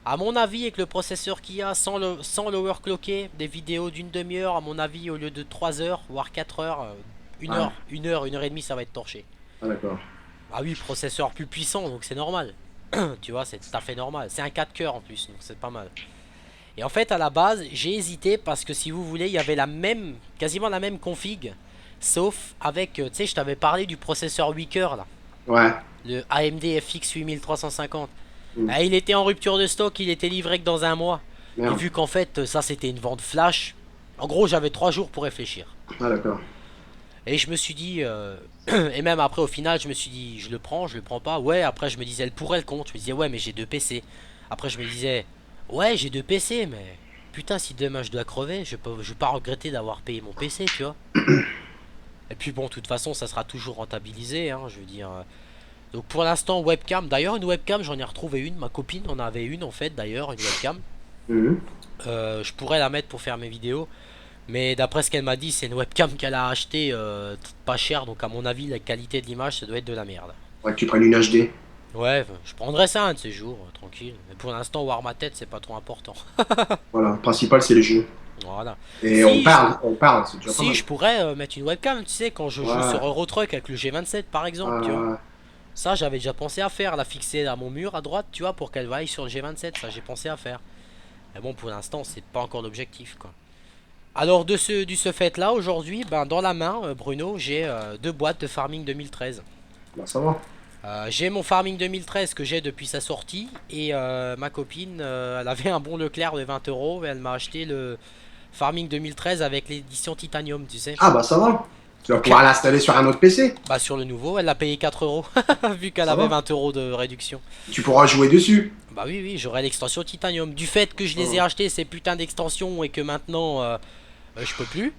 B: À mon avis, avec le processeur qu'il y a, sans l'overclocker, des vidéos d'une demi-heure, à mon avis, au lieu de 3 heures, voire 4 heures, une
C: Ouais.
B: heure, une heure et demie, ça va être torché.
C: Ah, d'accord.
B: Ah oui, processeur plus puissant, donc c'est normal. Tu vois, c'est tout à fait normal. C'est un 4 coeurs en plus, donc c'est pas mal. Et en fait, à la base, j'ai hésité parce que si vous voulez, il y avait quasiment la même config, sauf avec, tu sais, je t'avais parlé du processeur 8 coeurs là,
C: Ouais.
B: le AMD FX 8350.
C: Mm.
B: Ah, il était en rupture de stock, il était livré que dans un mois. Et
C: Merde.
B: vu qu'en fait, ça c'était une vente flash, en gros, j'avais 3 jours pour réfléchir.
C: Ah, d'accord.
B: Et je me suis dit, et même après au final, je me suis dit, je le prends pas. Ouais, après je me disais, le pour et le contre. Je me disais, ouais, mais j'ai deux PC. Après je me disais, ouais, j'ai deux PC, mais putain, si demain je dois crever, je vais pas regretter d'avoir payé mon PC, tu vois. Et puis bon, de toute façon, ça sera toujours rentabilisé, hein, je veux dire. Donc pour l'instant, webcam. D'ailleurs, une webcam, j'en ai retrouvé une. Ma copine en avait une en fait, d'ailleurs, une webcam.
C: Mhm.
B: Je pourrais la mettre pour faire mes vidéos. Mais d'après ce qu'elle m'a dit, c'est une webcam qu'elle a acheté pas cher. Donc à mon avis, la qualité de l'image, ça doit être de la merde.
C: Ouais, que tu prennes une HD.
B: Ouais, je prendrai ça un de ces jours, tranquille. Mais pour l'instant, voir ma tête, c'est pas trop important.
C: Voilà, le principal, c'est les jeux.
B: Voilà.
C: Et
B: Si,
C: on parle, c'est déjà pas
B: Si,
C: mal.
B: je pourrais mettre une webcam, tu sais, quand je joue
C: Ouais.
B: sur Eurotruck avec le G27 par exemple, tu vois.
C: Ouais.
B: Ça, j'avais déjà pensé à faire, la fixer à mon mur à droite, tu vois, pour qu'elle vaille sur le G27. Ça, j'ai pensé à faire. Mais bon, pour l'instant, c'est pas encore l'objectif, quoi. Alors, du ce fait-là, aujourd'hui, ben, dans la main, Bruno, j'ai deux boîtes de Farming 2013.
C: Bah, ça va.
B: J'ai mon Farming 2013 que j'ai depuis sa sortie. Et ma copine, elle avait un bon Leclerc de 20 euros. Et elle m'a acheté le Farming 2013 avec l'édition Titanium, tu sais.
C: Ah, bah, ça va. Tu vas pouvoir l'installer sur un autre PC.
B: Bah, sur le nouveau, elle l'a payé 4 euros. Vu qu'elle
C: Ça
B: avait
C: va.
B: 20 euros de réduction.
C: Tu pourras jouer dessus.
B: Bah oui, oui, j'aurai l'extension Titanium. Du fait que je les ai achetés, ces putains d'extensions, et que maintenant je peux plus,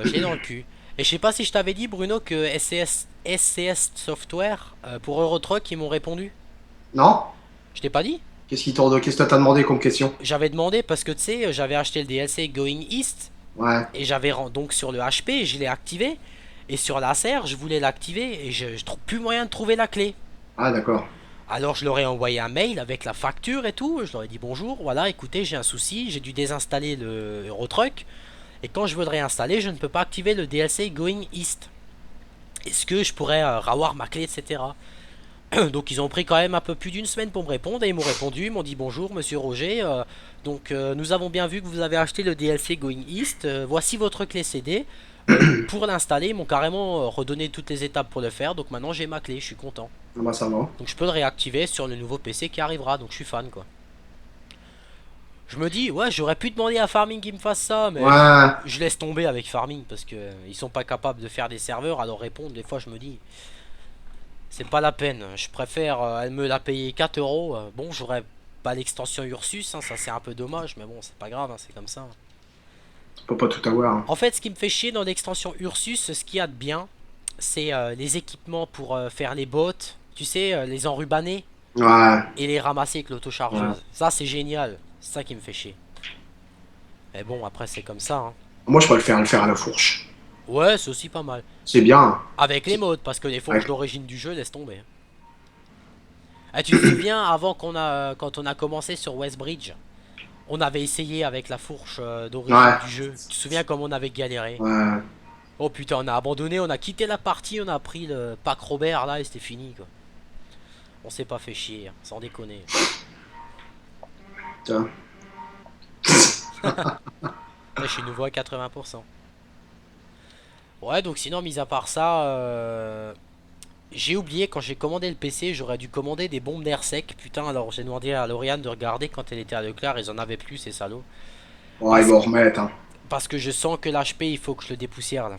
B: j'ai dans le cul. Et je sais pas si je t'avais dit, Bruno, que SCS Software, pour Eurotruck, ils m'ont répondu.
C: Non?
B: Je t'ai pas dit?
C: Qu'est-ce que t'as demandé comme question?
B: J'avais demandé parce que tu sais, j'avais acheté le DLC Going East,
C: Ouais.
B: et donc sur le HP, je l'ai activé. Et sur l'Acer, je voulais l'activer, et je trouve plus moyen de trouver la clé.
C: Ah, d'accord.
B: Alors je leur ai envoyé un mail avec la facture et tout, je leur ai dit bonjour, voilà, écoutez, j'ai un souci, j'ai dû désinstaller le Eurotruck, et quand je veux le réinstaller, je ne peux pas activer le DLC Going East. Est-ce que je pourrais avoir ma clé, etc. Donc ils ont pris quand même un peu plus d'une semaine pour me répondre, et ils m'ont répondu, ils m'ont dit bonjour monsieur Roger, nous avons bien vu que vous avez acheté le DLC Going East, voici votre clé CD. Pour l'installer, ils m'ont carrément redonné toutes les étapes pour le faire, donc maintenant j'ai ma clé, je suis content.
C: Ah, bah, ça va.
B: Donc je peux le réactiver sur le nouveau PC qui arrivera, donc je suis fan quoi. Je me dis, ouais, j'aurais pu demander à Farming qu'il me fasse ça, mais
C: Ouais.
B: je laisse tomber avec Farming parce que ils sont pas capables de faire des serveurs, alors répondre, des fois je me dis, c'est pas la peine, je préfère elle me la payer 4 euros. Bon, j'aurais pas l'extension Ursus, hein, ça c'est un peu dommage, mais bon, c'est pas grave, hein, c'est comme ça.
C: Tu peux pas tout avoir.
B: En fait, ce qui me fait chier dans l'extension Ursus, ce qu'il y a de bien, c'est les équipements pour faire les bots, tu sais, les enrubanner
C: Ouais.
B: et les ramasser avec l'autochargeuse.
C: Ouais.
B: Ça, c'est génial. C'est ça qui me fait chier. Mais bon, après, c'est comme ça, hein.
C: Moi, je peux le faire à la fourche.
B: Ouais, c'est aussi pas mal.
C: C'est bien.
B: Avec les modes, parce que les fourches
C: Ouais.
B: d'origine du jeu, laisse tomber. Ah, tu te souviens, avant quand on a commencé sur Westbridge, on avait essayé avec la fourche d'origine
C: Ouais.
B: du jeu. Tu te souviens comme on avait galéré?
C: Ouais.
B: Oh putain, on a abandonné, on a quitté la partie, on a pris le pack Robert là et c'était fini quoi. On s'est pas fait chier, hein, sans déconner.
C: Tiens.
B: Là, je suis nouveau à 80%. Ouais, donc sinon, mis à part ça, j'ai oublié quand j'ai commandé le PC, j'aurais dû commander des bombes d'air sec. Putain, alors j'ai demandé à Lauriane de regarder quand elle était à Leclerc, ils en avaient plus, ces salauds.
C: Ouais, ils
B: Parce,
C: vont remettre. Hein.
B: parce que je sens que l'HP, il faut que je le dépoussière là.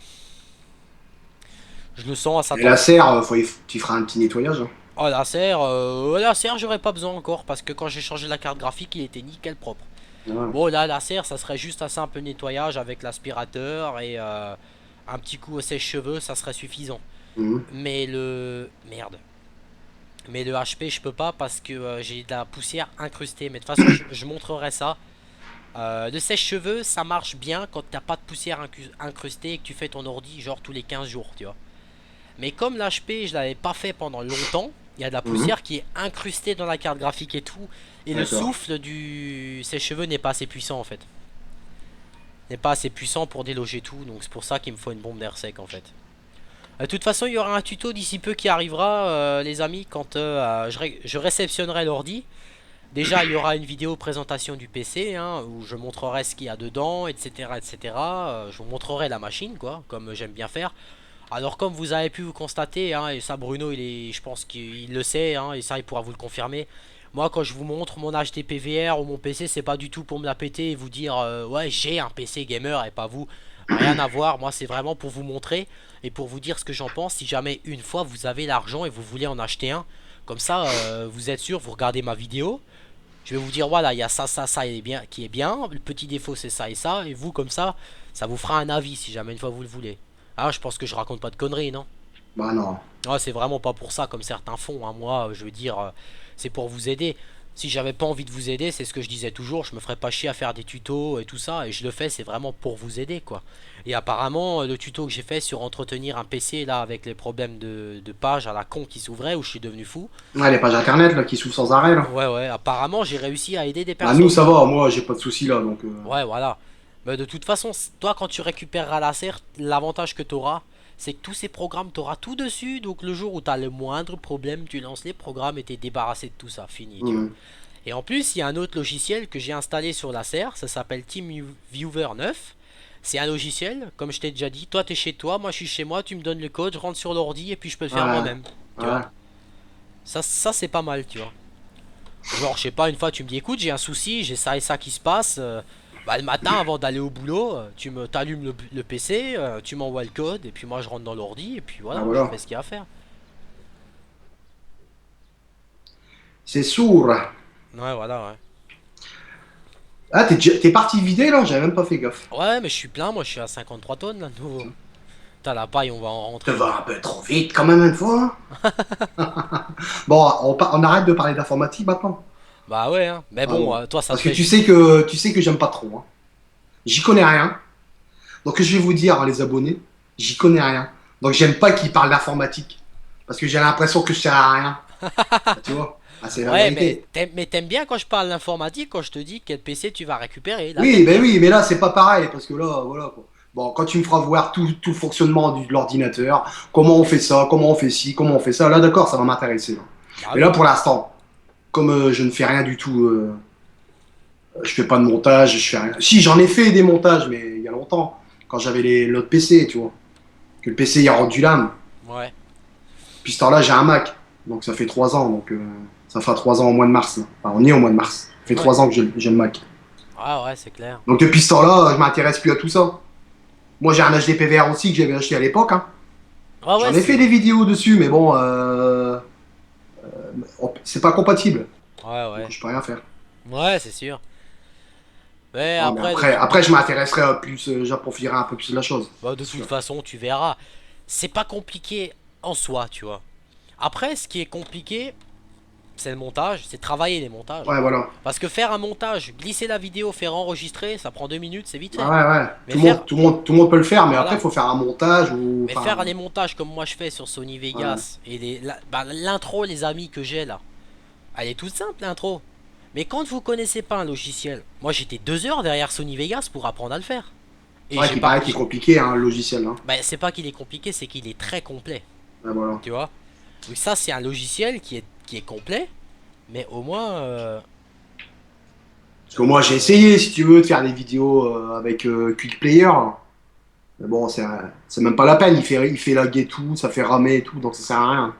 B: Je le sens à sa
C: Et la
B: temp.
C: serre, tu feras un petit nettoyage. Hein.
B: Oh, la serre, j'aurais pas besoin encore parce que quand j'ai changé la carte graphique, il était nickel propre.
C: Ouais.
B: Bon, là, la serre, ça serait juste un simple nettoyage avec l'aspirateur et un petit coup au sèche-cheveux, ça serait suffisant.
C: Mhm.
B: Mais le. Merde. Mais le HP, je peux pas parce que j'ai de la poussière incrustée. Mais de toute façon, je montrerai ça. Le sèche-cheveux, ça marche bien quand t'as pas de poussière incrustée et que tu fais ton ordi genre tous les 15 jours, tu vois. Mais comme l'HP, je l'avais pas fait pendant longtemps, il y a de la
C: Mhm.
B: poussière qui est incrustée dans la carte graphique et tout. Et le
C: D'accord.
B: souffle du sèche-cheveux n'est pas assez puissant en fait. N'est pas assez puissant pour déloger tout. Donc c'est pour ça qu'il me faut une bombe d'air sec en fait. De toute façon, il y aura un tuto d'ici peu qui arrivera, les amis, quand je réceptionnerai l'ordi. Déjà, il y aura une vidéo présentation du PC, hein, où je montrerai ce qu'il y a dedans, etc., etc. Je vous montrerai la machine, quoi, comme j'aime bien faire. Alors, comme vous avez pu vous constater, hein, et ça, Bruno, je pense qu'il le sait, hein, et ça, il pourra vous le confirmer. Moi, quand je vous montre mon HDP VR ou mon PC, c'est pas du tout pour me la péter et vous dire, ouais, j'ai un PC gamer et pas vous. Rien à voir. Moi, c'est vraiment pour vous montrer et pour vous dire ce que j'en pense. Si jamais une fois vous avez l'argent et vous voulez en acheter un, comme ça, vous êtes sûr, vous regardez ma vidéo. Je vais vous dire, voilà, il y a ça, ça, ça qui est bien. Le petit défaut, c'est ça et ça. Et vous, comme ça vous fera un avis si jamais une fois vous le voulez. Ah, je pense que je raconte pas de conneries, non?
C: Bah non.
B: Ah, c'est vraiment pas pour ça, comme certains font. Hein. Moi, je veux dire, c'est pour vous aider. Si j'avais pas envie de vous aider, c'est ce que je disais toujours, je me ferais pas chier à faire des tutos et tout ça. Et je le fais, c'est vraiment pour vous aider, quoi. Et apparemment, le tuto que j'ai fait sur entretenir un PC, là, avec les problèmes de page à la con qui s'ouvrait, où je suis devenu fou.
C: Ouais, les pages internet là, qui s'ouvrent sans arrêt là.
B: Ouais, ouais, apparemment, j'ai réussi à aider des
C: Bah nous
B: personnes.
C: ça va, moi j'ai pas de soucis là donc.
B: Ouais, voilà. Mais de toute façon, toi, quand tu récupéreras la serre, l'avantage que tu auras, c'est que tous ces programmes, tu auras tout dessus. Donc, le jour où tu as le moindre problème, tu lances les programmes et tu es débarrassé de tout ça. Fini, tu vois.
C: Mhm.
B: Et en plus, il y a un autre logiciel que j'ai installé sur la serre. Ça s'appelle TeamViewer 9. C'est un logiciel, comme je t'ai déjà dit. Toi, tu es chez toi, moi, je suis chez moi. Tu me donnes le code, je rentre sur l'ordi et puis je peux le faire
C: Ouais,
B: moi-même. Tu
C: ouais.
B: vois. Ça c'est pas mal, tu vois. Genre, je sais pas, une fois, tu me dis, écoute, j'ai un souci, j'ai ça et ça qui se passe. Bah, le matin, avant d'aller au boulot, t'allumes le PC, tu m'envoies le code, et puis moi, je rentre dans l'ordi, et puis
C: Ah
B: voilà, je
C: voilà.
B: fais ce qu'il y a à faire.
C: C'est sourd.
B: Ouais, voilà, ouais.
C: Ah t'es parti vider là, j'avais même pas fait gaffe.
B: Ouais, mais je suis plein, moi, je suis à 53 tonnes, là, de nouveau. T'as la paille, on va en
C: Ça
B: rentrer.
C: va un peu trop vite quand même une fois. Bon, on arrête de parler d'informatique maintenant.
B: Bah ouais, hein. Mais
C: Ah
B: bon,
C: bon.
B: toi, ça te
C: Parce que
B: fait.
C: tu sais que j'aime pas trop. Hein. J'y connais rien. Donc je vais vous dire, hein, les abonnés, j'y connais rien. Donc j'aime pas qu'ils parlent d'informatique. Parce que j'ai l'impression que je sers à rien. Ah, tu vois? Ah, c'est la
B: Ouais, mais
C: vérité.
B: t'aimes bien quand je parle d'informatique, quand je te dis quel PC tu vas récupérer. Là,
C: Oui,
B: t'aimes
C: ben
B: bien.
C: oui, mais là c'est pas pareil. Parce que là, voilà quoi. Bon, quand tu me feras voir tout le fonctionnement de l'ordinateur, comment on fait ça, comment on fait ci, comment on fait ça, là d'accord, ça va m'intéresser. Là.
B: Bah
C: Mais là
B: oui.
C: pour l'instant, comme je ne fais rien du tout, je fais pas de montage, je fais rien. Si, j'en ai fait des montages, mais il y a longtemps, quand j'avais l'autre PC, tu vois. Que le PC il a rendu l'âme.
B: Ouais.
C: Puis ce temps-là, j'ai un Mac. Donc ça fait 3 ans. Donc ça fera 3 ans au mois de mars. Là. Enfin, on est au mois de mars. Ça fait
B: Ouais.
C: 3 ans que j'ai le Mac.
B: Ah ouais, c'est clair.
C: Donc depuis ce temps-là, je m'intéresse plus à tout ça. Moi, j'ai un HDP VR aussi que j'avais acheté à l'époque. Hein.
B: Ah ouais,
C: J'en ai fait des vidéos dessus, mais bon, c'est pas compatible.
B: Ouais,
C: Donc
B: ouais.
C: je peux rien faire.
B: Ouais, c'est sûr. Mais
C: Ah, mais
B: après,
C: après je m'intéresserai à plus, j'approfondirai un peu plus la chose.
B: bah, de
C: C'est
B: toute
C: sûr.
B: façon, tu verras. C'est pas compliqué en soi, tu vois. Après, ce qui est compliqué, c'est le montage, c'est travailler les montages.
C: Ouais, voilà.
B: Parce que faire un montage, glisser la vidéo, faire enregistrer, ça prend 2 minutes, c'est vite
C: Ouais,
B: fait.
C: ouais.
B: Mais faire,
C: Tout le monde peut le faire, mais après, il
B: voilà.
C: faut faire un montage ou.
B: Mais
C: Enfin,
B: faire les montages comme moi je fais sur Sony
C: ouais.
B: Vegas et bah, l'intro, les amis que j'ai là, elle est toute simple l'intro. Mais quand vous connaissez pas un logiciel, moi j'étais 2 heures derrière Sony Vegas pour apprendre à le faire.
C: C'est
B: Et
C: vrai
B: j'ai
C: qu'il
B: pas,
C: paraît qu'il est compliqué, hein, le logiciel. Hein.
B: bah, c'est pas qu'il est compliqué, c'est qu'il est très complet.
C: Ouais, voilà.
B: Tu vois. Donc ça c'est un logiciel qui est complet, mais au moins
C: Parce que moi, j'ai essayé, si tu veux, de faire des vidéos avec Quick Player. Mais bon, c'est même pas la peine. Il fait laguer tout, ça fait ramer et tout, donc ça sert à rien.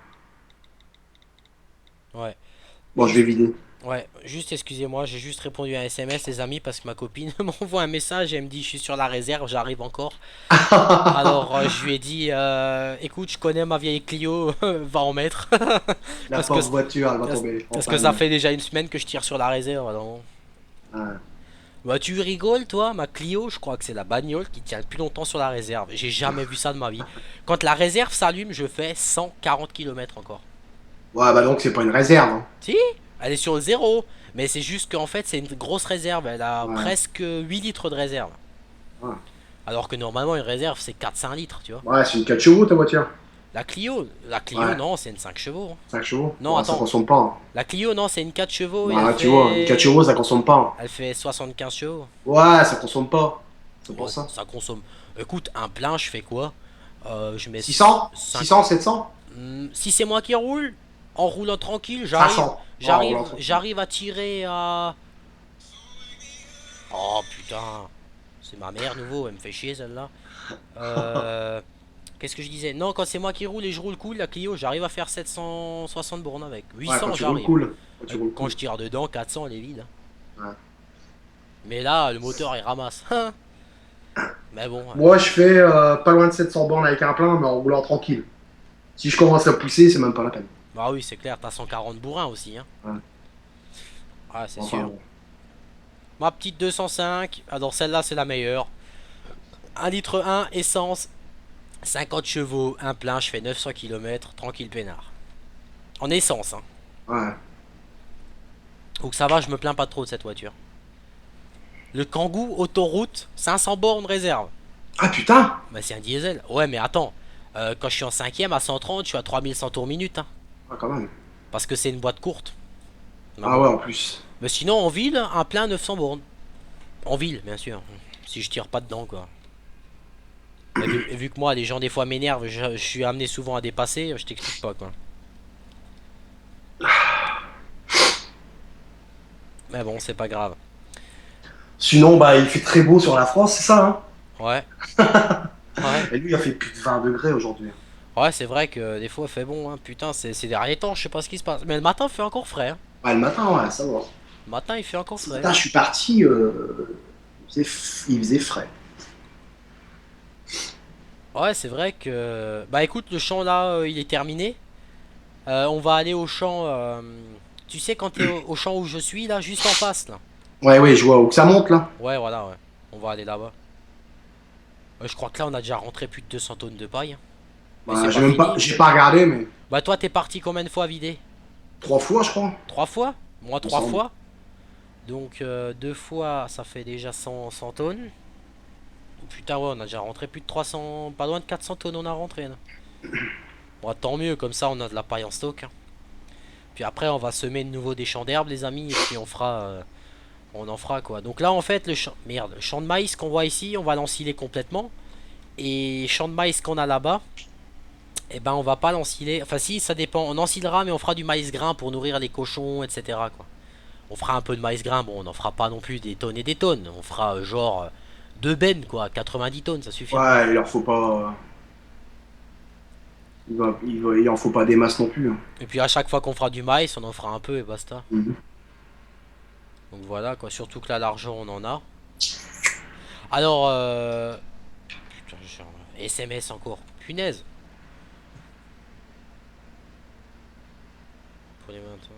C: Bon, je vais vider.
B: Ouais, juste excusez-moi, j'ai juste répondu à un SMS les amis parce que ma copine m'envoie un message et elle me dit je suis sur la réserve, j'arrive encore. Alors je lui ai dit écoute, je connais ma vieille Clio, va en mettre.
C: La
B: parce que
C: pauvre voiture, elle va tomber en
B: parce que ça
C: panne.
B: fait déjà une semaine que je tire sur la réserve. Alors.
C: Ouais.
B: Bah tu rigoles toi, ma Clio, je crois que c'est la bagnole qui tient le plus longtemps sur la réserve. J'ai jamais vu ça de ma vie. Quand la réserve s'allume, je fais 140 km encore.
C: Ouais, bah donc c'est pas une réserve. Hein.
B: Si, elle est sur le zéro. Mais c'est juste qu'en fait c'est une grosse réserve, elle a
C: Ouais.
B: presque 8 litres de réserve.
C: Ouais,
B: Alors que normalement une réserve c'est 4-5 litres, tu vois.
C: ouais c'est une 4 chevaux ta voiture.
B: La Clio
C: Ouais,
B: non, c'est une 5 chevaux.
C: 5 chevaux.
B: Non,
C: Ouais, ça
B: attends.
C: consomme pas. Hein.
B: La Clio non, c'est une 4 chevaux et
C: Bah, tu vois, une 4 chevaux, ça consomme pas. Hein.
B: elle fait 75 chevaux.
C: Ouais, ça consomme pas. C'est pour
B: Ouais,
C: ça.
B: ça consomme. Écoute, un plein, je fais quoi? Je mets
C: 600
B: 5.
C: 600, 700
B: Si c'est moi qui roule, en roulant tranquille,
C: 500.
B: j'arrive,
C: Oh,
B: j'arrive à tirer à. Oh putain, c'est ma mère nouveau, elle me fait chier celle-là. Qu'est-ce que je disais? Non, quand c'est moi qui roule et je roule cool, la Clio, j'arrive à faire 760 bornes avec.
C: ouais, quand
B: 800,
C: tu roules
B: j'arrive.
C: cool. Quand tu roules
B: Quand
C: cool.
B: je tire dedans, 400, elle est vide.
C: Ouais.
B: Mais là, le moteur il ramasse. Mais bon,
C: Moi, je fais pas loin de 700 bornes avec un plein, mais en roulant tranquille. Si je commence à pousser, c'est même pas la peine.
B: bah oui, c'est clair, t'as 140 bourrins aussi, hein.
C: Ouais.
B: Ah, c'est
C: Enfin,
B: sûr.
C: bon.
B: Ma petite 205, alors celle-là c'est la meilleure. 1 litre 1, essence, 50 chevaux, un plein, je fais 900 km, tranquille peinard. En essence, hein.
C: Ouais.
B: Donc ça va, je me plains pas trop de cette voiture. Le Kangoo autoroute, 500 bornes réserve.
C: Ah putain!
B: Bah c'est un diesel. Ouais mais attends, quand je suis en 5ème à 130, je suis à 3100 tours minute. Hein,
C: Ah, quand même.
B: parce que c'est une boîte courte. Mais
C: Ah
B: bon.
C: ouais, en plus.
B: Mais sinon en ville, un plein 900 bornes. En ville, bien sûr. Si je tire pas dedans quoi. Et vu que moi les gens des fois m'énervent, je suis amené souvent à dépasser, je t'explique pas quoi. Mais bon, c'est pas grave.
C: Sinon, bah, il fait très beau sur la France, c'est ça, hein?
B: Ouais. Ouais.
C: Et lui, il a fait plus de 20 degrés aujourd'hui.
B: Ouais, c'est vrai que des fois il fait bon, hein. Putain, c'est ces derniers temps, je sais pas ce qui se passe. Mais le matin il fait encore frais. Hein.
C: Ouais, le matin, ouais, ça va.
B: Le matin il fait encore
C: Ce
B: frais.
C: matin, je suis parti, il faisait frais.
B: Ouais, c'est vrai que. Bah écoute, le champ là, il est terminé. On va aller au champ. Tu sais, quand t'es au champ où je suis là, juste en face là.
C: Ouais, ouais, je vois où que ça monte, là.
B: Ouais, voilà, ouais. On va aller là-bas. Je crois que là, on a déjà rentré plus de 200 tonnes de paille. Mais
C: Bah,
B: c'est
C: j'ai
B: pas
C: même pas,
B: fini.
C: j'ai pas regardé, mais
B: Bah toi, t'es parti combien de fois vider?
C: 3 fois, je crois.
B: 3 fois? Moi,
C: Il me
B: 3
C: semble.
B: fois. Donc 2 fois, ça fait déjà 100 tonnes. Putain, ouais, on a déjà rentré plus de 300, pas loin de 400 tonnes, on a rentré là. Bon, tant mieux, comme ça, on a de la paille en stock. Hein. Puis après, on va semer de nouveau des champs d'herbe, les amis, et puis on en fera quoi. Donc là, en fait, le champ de maïs qu'on voit ici, on va l'ensiler complètement. Et champ de maïs qu'on a là-bas, eh ben, on va pas l'ensiler. Enfin, si, ça dépend. On ensilera, mais on fera du maïs grain pour nourrir les cochons, etc. quoi. On fera un peu de maïs grain. Bon, on n'en fera pas non plus des tonnes et des tonnes. On fera genre 2 bennes, quoi. 90 tonnes, ça suffit.
C: Ouais, il en faut pas. Il en faut pas des masses non plus. Hein.
B: Et puis à chaque fois qu'on fera du maïs, on en fera un peu et basta.
C: Mhm.
B: Donc voilà, quoi. Surtout que là, l'argent, on en a. Alors, putain, j'ai un SMS encore. Punaise. Pour les maintenant.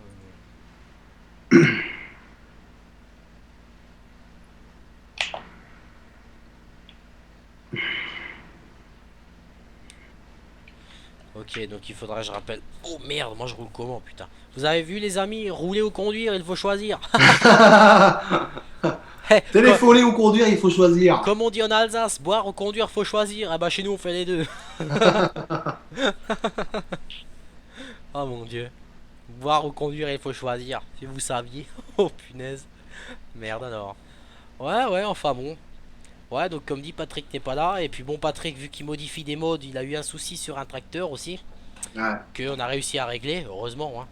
B: Ok, donc il faudra que je rappelle. Oh merde, moi je roule comment, putain. Vous avez vu les amis, rouler ou conduire, il faut choisir. Hey,
C: Téléphoner ou conduire, il faut choisir.
B: comme on dit en Alsace, boire ou conduire, faut choisir. Ah bah chez nous on fait les deux. Oh mon dieu. Boire ou conduire, il faut choisir. Si vous saviez. Oh punaise. Merde alors. Ouais, ouais, enfin bon. Ouais, donc comme dit, Patrick n'est pas là. Et puis bon, Patrick, vu qu'il modifie des modes, il a eu un souci sur un tracteur aussi.
C: Ouais.
B: Qu'on a réussi à régler, heureusement. Hein.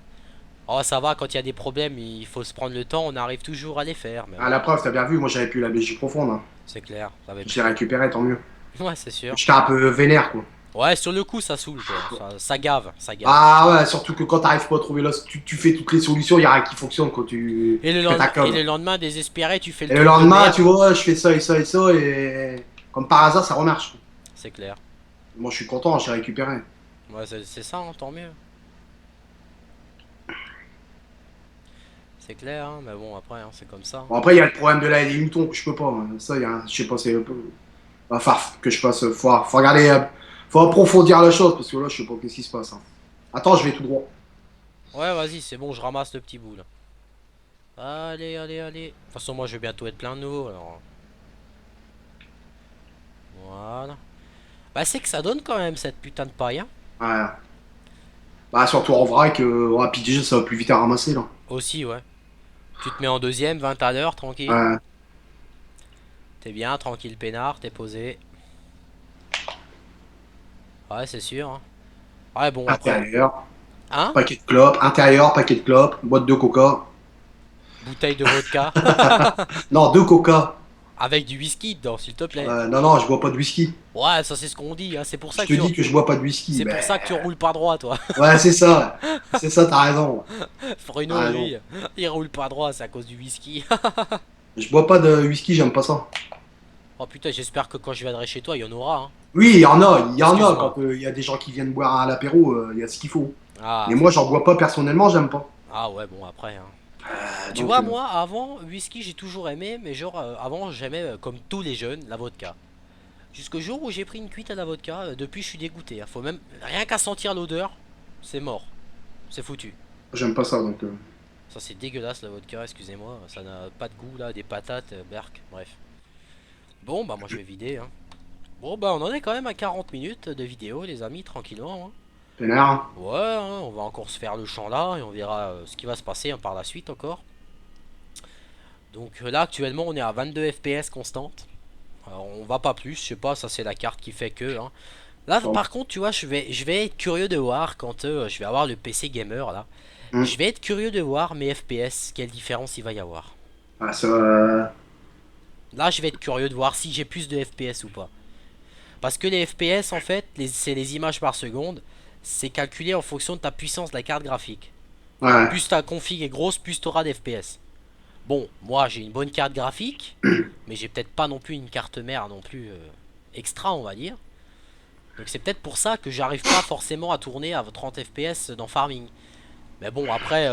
B: Oh, ça va, quand il y a des problèmes, il faut se prendre le temps. On arrive toujours à les faire. Mais
C: À la preuve, t'as bien vu, moi j'avais plus la Belgique profonde. Hein.
B: c'est clair. Ça va être...
C: J'ai récupéré, tant mieux.
B: Ouais, c'est sûr.
C: J'étais un peu vénère, quoi.
B: Ouais, sur le coup, ça saoule, quoi. Ça gave, ça gave.
C: Ah ouais, surtout que quand t'arrives pas à trouver tu fais toutes les solutions, y a rien qui fonctionne quand tu
B: Et le,
C: fais ta
B: et
C: com.
B: le lendemain, désespéré, tu fais le
C: Et le
B: truc de
C: lendemain,
B: merde.
C: tu vois, je fais ça et ça et ça, et comme par hasard, ça remarche.
B: C'est clair.
C: Moi, je suis content, j'ai récupéré.
B: Ouais, c'est ça, hein, tant mieux. C'est clair, hein, mais bon, après, hein, c'est comme ça.
C: Bon, après, il y a le problème de la des Newton que je peux pas. Hein. Ça, je sais pas, c'est un peu. Enfin, que je fasse. Faut regarder. Faut approfondir la chose parce que là, je sais pas qu'est-ce qui se passe. Hein. Attends, je vais tout droit.
B: Ouais, vas-y, c'est bon, je ramasse le petit bout là. Allez, allez, allez. De toute façon, moi, je vais bientôt être plein de nouveau, alors. Voilà. Bah, c'est que ça donne quand même cette putain de paille, hein.
C: Ouais. Bah, surtout en vrac, ouais, puis déjà, ça va plus vite à ramasser là.
B: Aussi, ouais. Tu te mets en deuxième, 20 à l'heure, tranquille.
C: Ouais.
B: T'es bien, tranquille, peinard, t'es posé. Ouais, c'est sûr, hein. Ouais, bon, après.
C: Intérieur,
B: Hein?
C: paquet de clopes. Intérieur, paquet de clopes. Boîte de coca.
B: Bouteille de vodka.
C: Non, deux coca.
B: Avec du whisky dedans, s'il te plaît.
C: Non, non, je bois pas de whisky.
B: Ouais, ça c'est ce qu'on dit, hein. C'est pour
C: Je
B: ça
C: te
B: que
C: dis que je bois pas de whisky.
B: c'est pour ça que tu roules pas droit, toi.
C: Ouais, c'est ça. C'est ça, t'as raison.
B: Bruno,
C: Ah,
B: lui, il roule pas droit, c'est à cause du whisky.
C: Je bois pas de whisky, j'aime pas ça.
B: Oh putain, j'espère que quand je viendrai chez toi, il y en aura, hein.
C: Oui, il y en a, il y en a.
B: Excuse-moi.
C: Quand il y a des gens qui viennent boire à l'apéro, il y a ce qu'il faut.
B: Ah,
C: Mais moi, j'en bois pas personnellement, j'aime pas.
B: ah ouais, bon, après, hein. Tu
C: Donc,
B: vois, moi, avant, whisky, j'ai toujours aimé, mais genre, avant, j'aimais, comme tous les jeunes, la vodka. Jusqu'au jour où j'ai pris une cuite à la vodka, depuis, je suis dégoûté, hein. Faut même, rien qu'à sentir l'odeur, c'est mort. C'est foutu.
C: j'aime pas ça, donc.
B: Ça, c'est dégueulasse, la vodka, excusez-moi. Ça n'a pas de goût, là, des patates, berk, bref. Bon, bah, moi, je vais vider, hein. Bon, bah, on en est quand même à 40 minutes de vidéo, les amis, tranquillement, hein.
C: Pénard.
B: Ouais, hein, on va encore se faire le champ là et on verra ce qui va se passer, hein, par la suite encore. Donc là actuellement on est à 22 FPS constante. Alors, on va pas plus, je sais pas, ça c'est la carte qui fait que, hein. Là
C: Bon.
B: par contre tu vois je vais être curieux de voir quand je vais avoir le PC gamer là.
C: Hmm.
B: Je vais être curieux de voir mes FPS, quelle différence il va y avoir.
C: Ah, ça.
B: Là je vais être curieux de voir si j'ai plus de FPS ou pas. Parce que les FPS en fait, c'est les images par seconde. C'est calculé en fonction de ta puissance de la carte graphique.
C: Ouais.
B: Plus ta config est grosse, plus tu auras d'FPS. Bon, moi j'ai une bonne carte graphique, mais j'ai peut-être pas non plus une carte mère non plus extra, on va dire. Donc c'est peut-être pour ça que j'arrive pas forcément à tourner à 30 FPS dans Farming. Mais bon, après,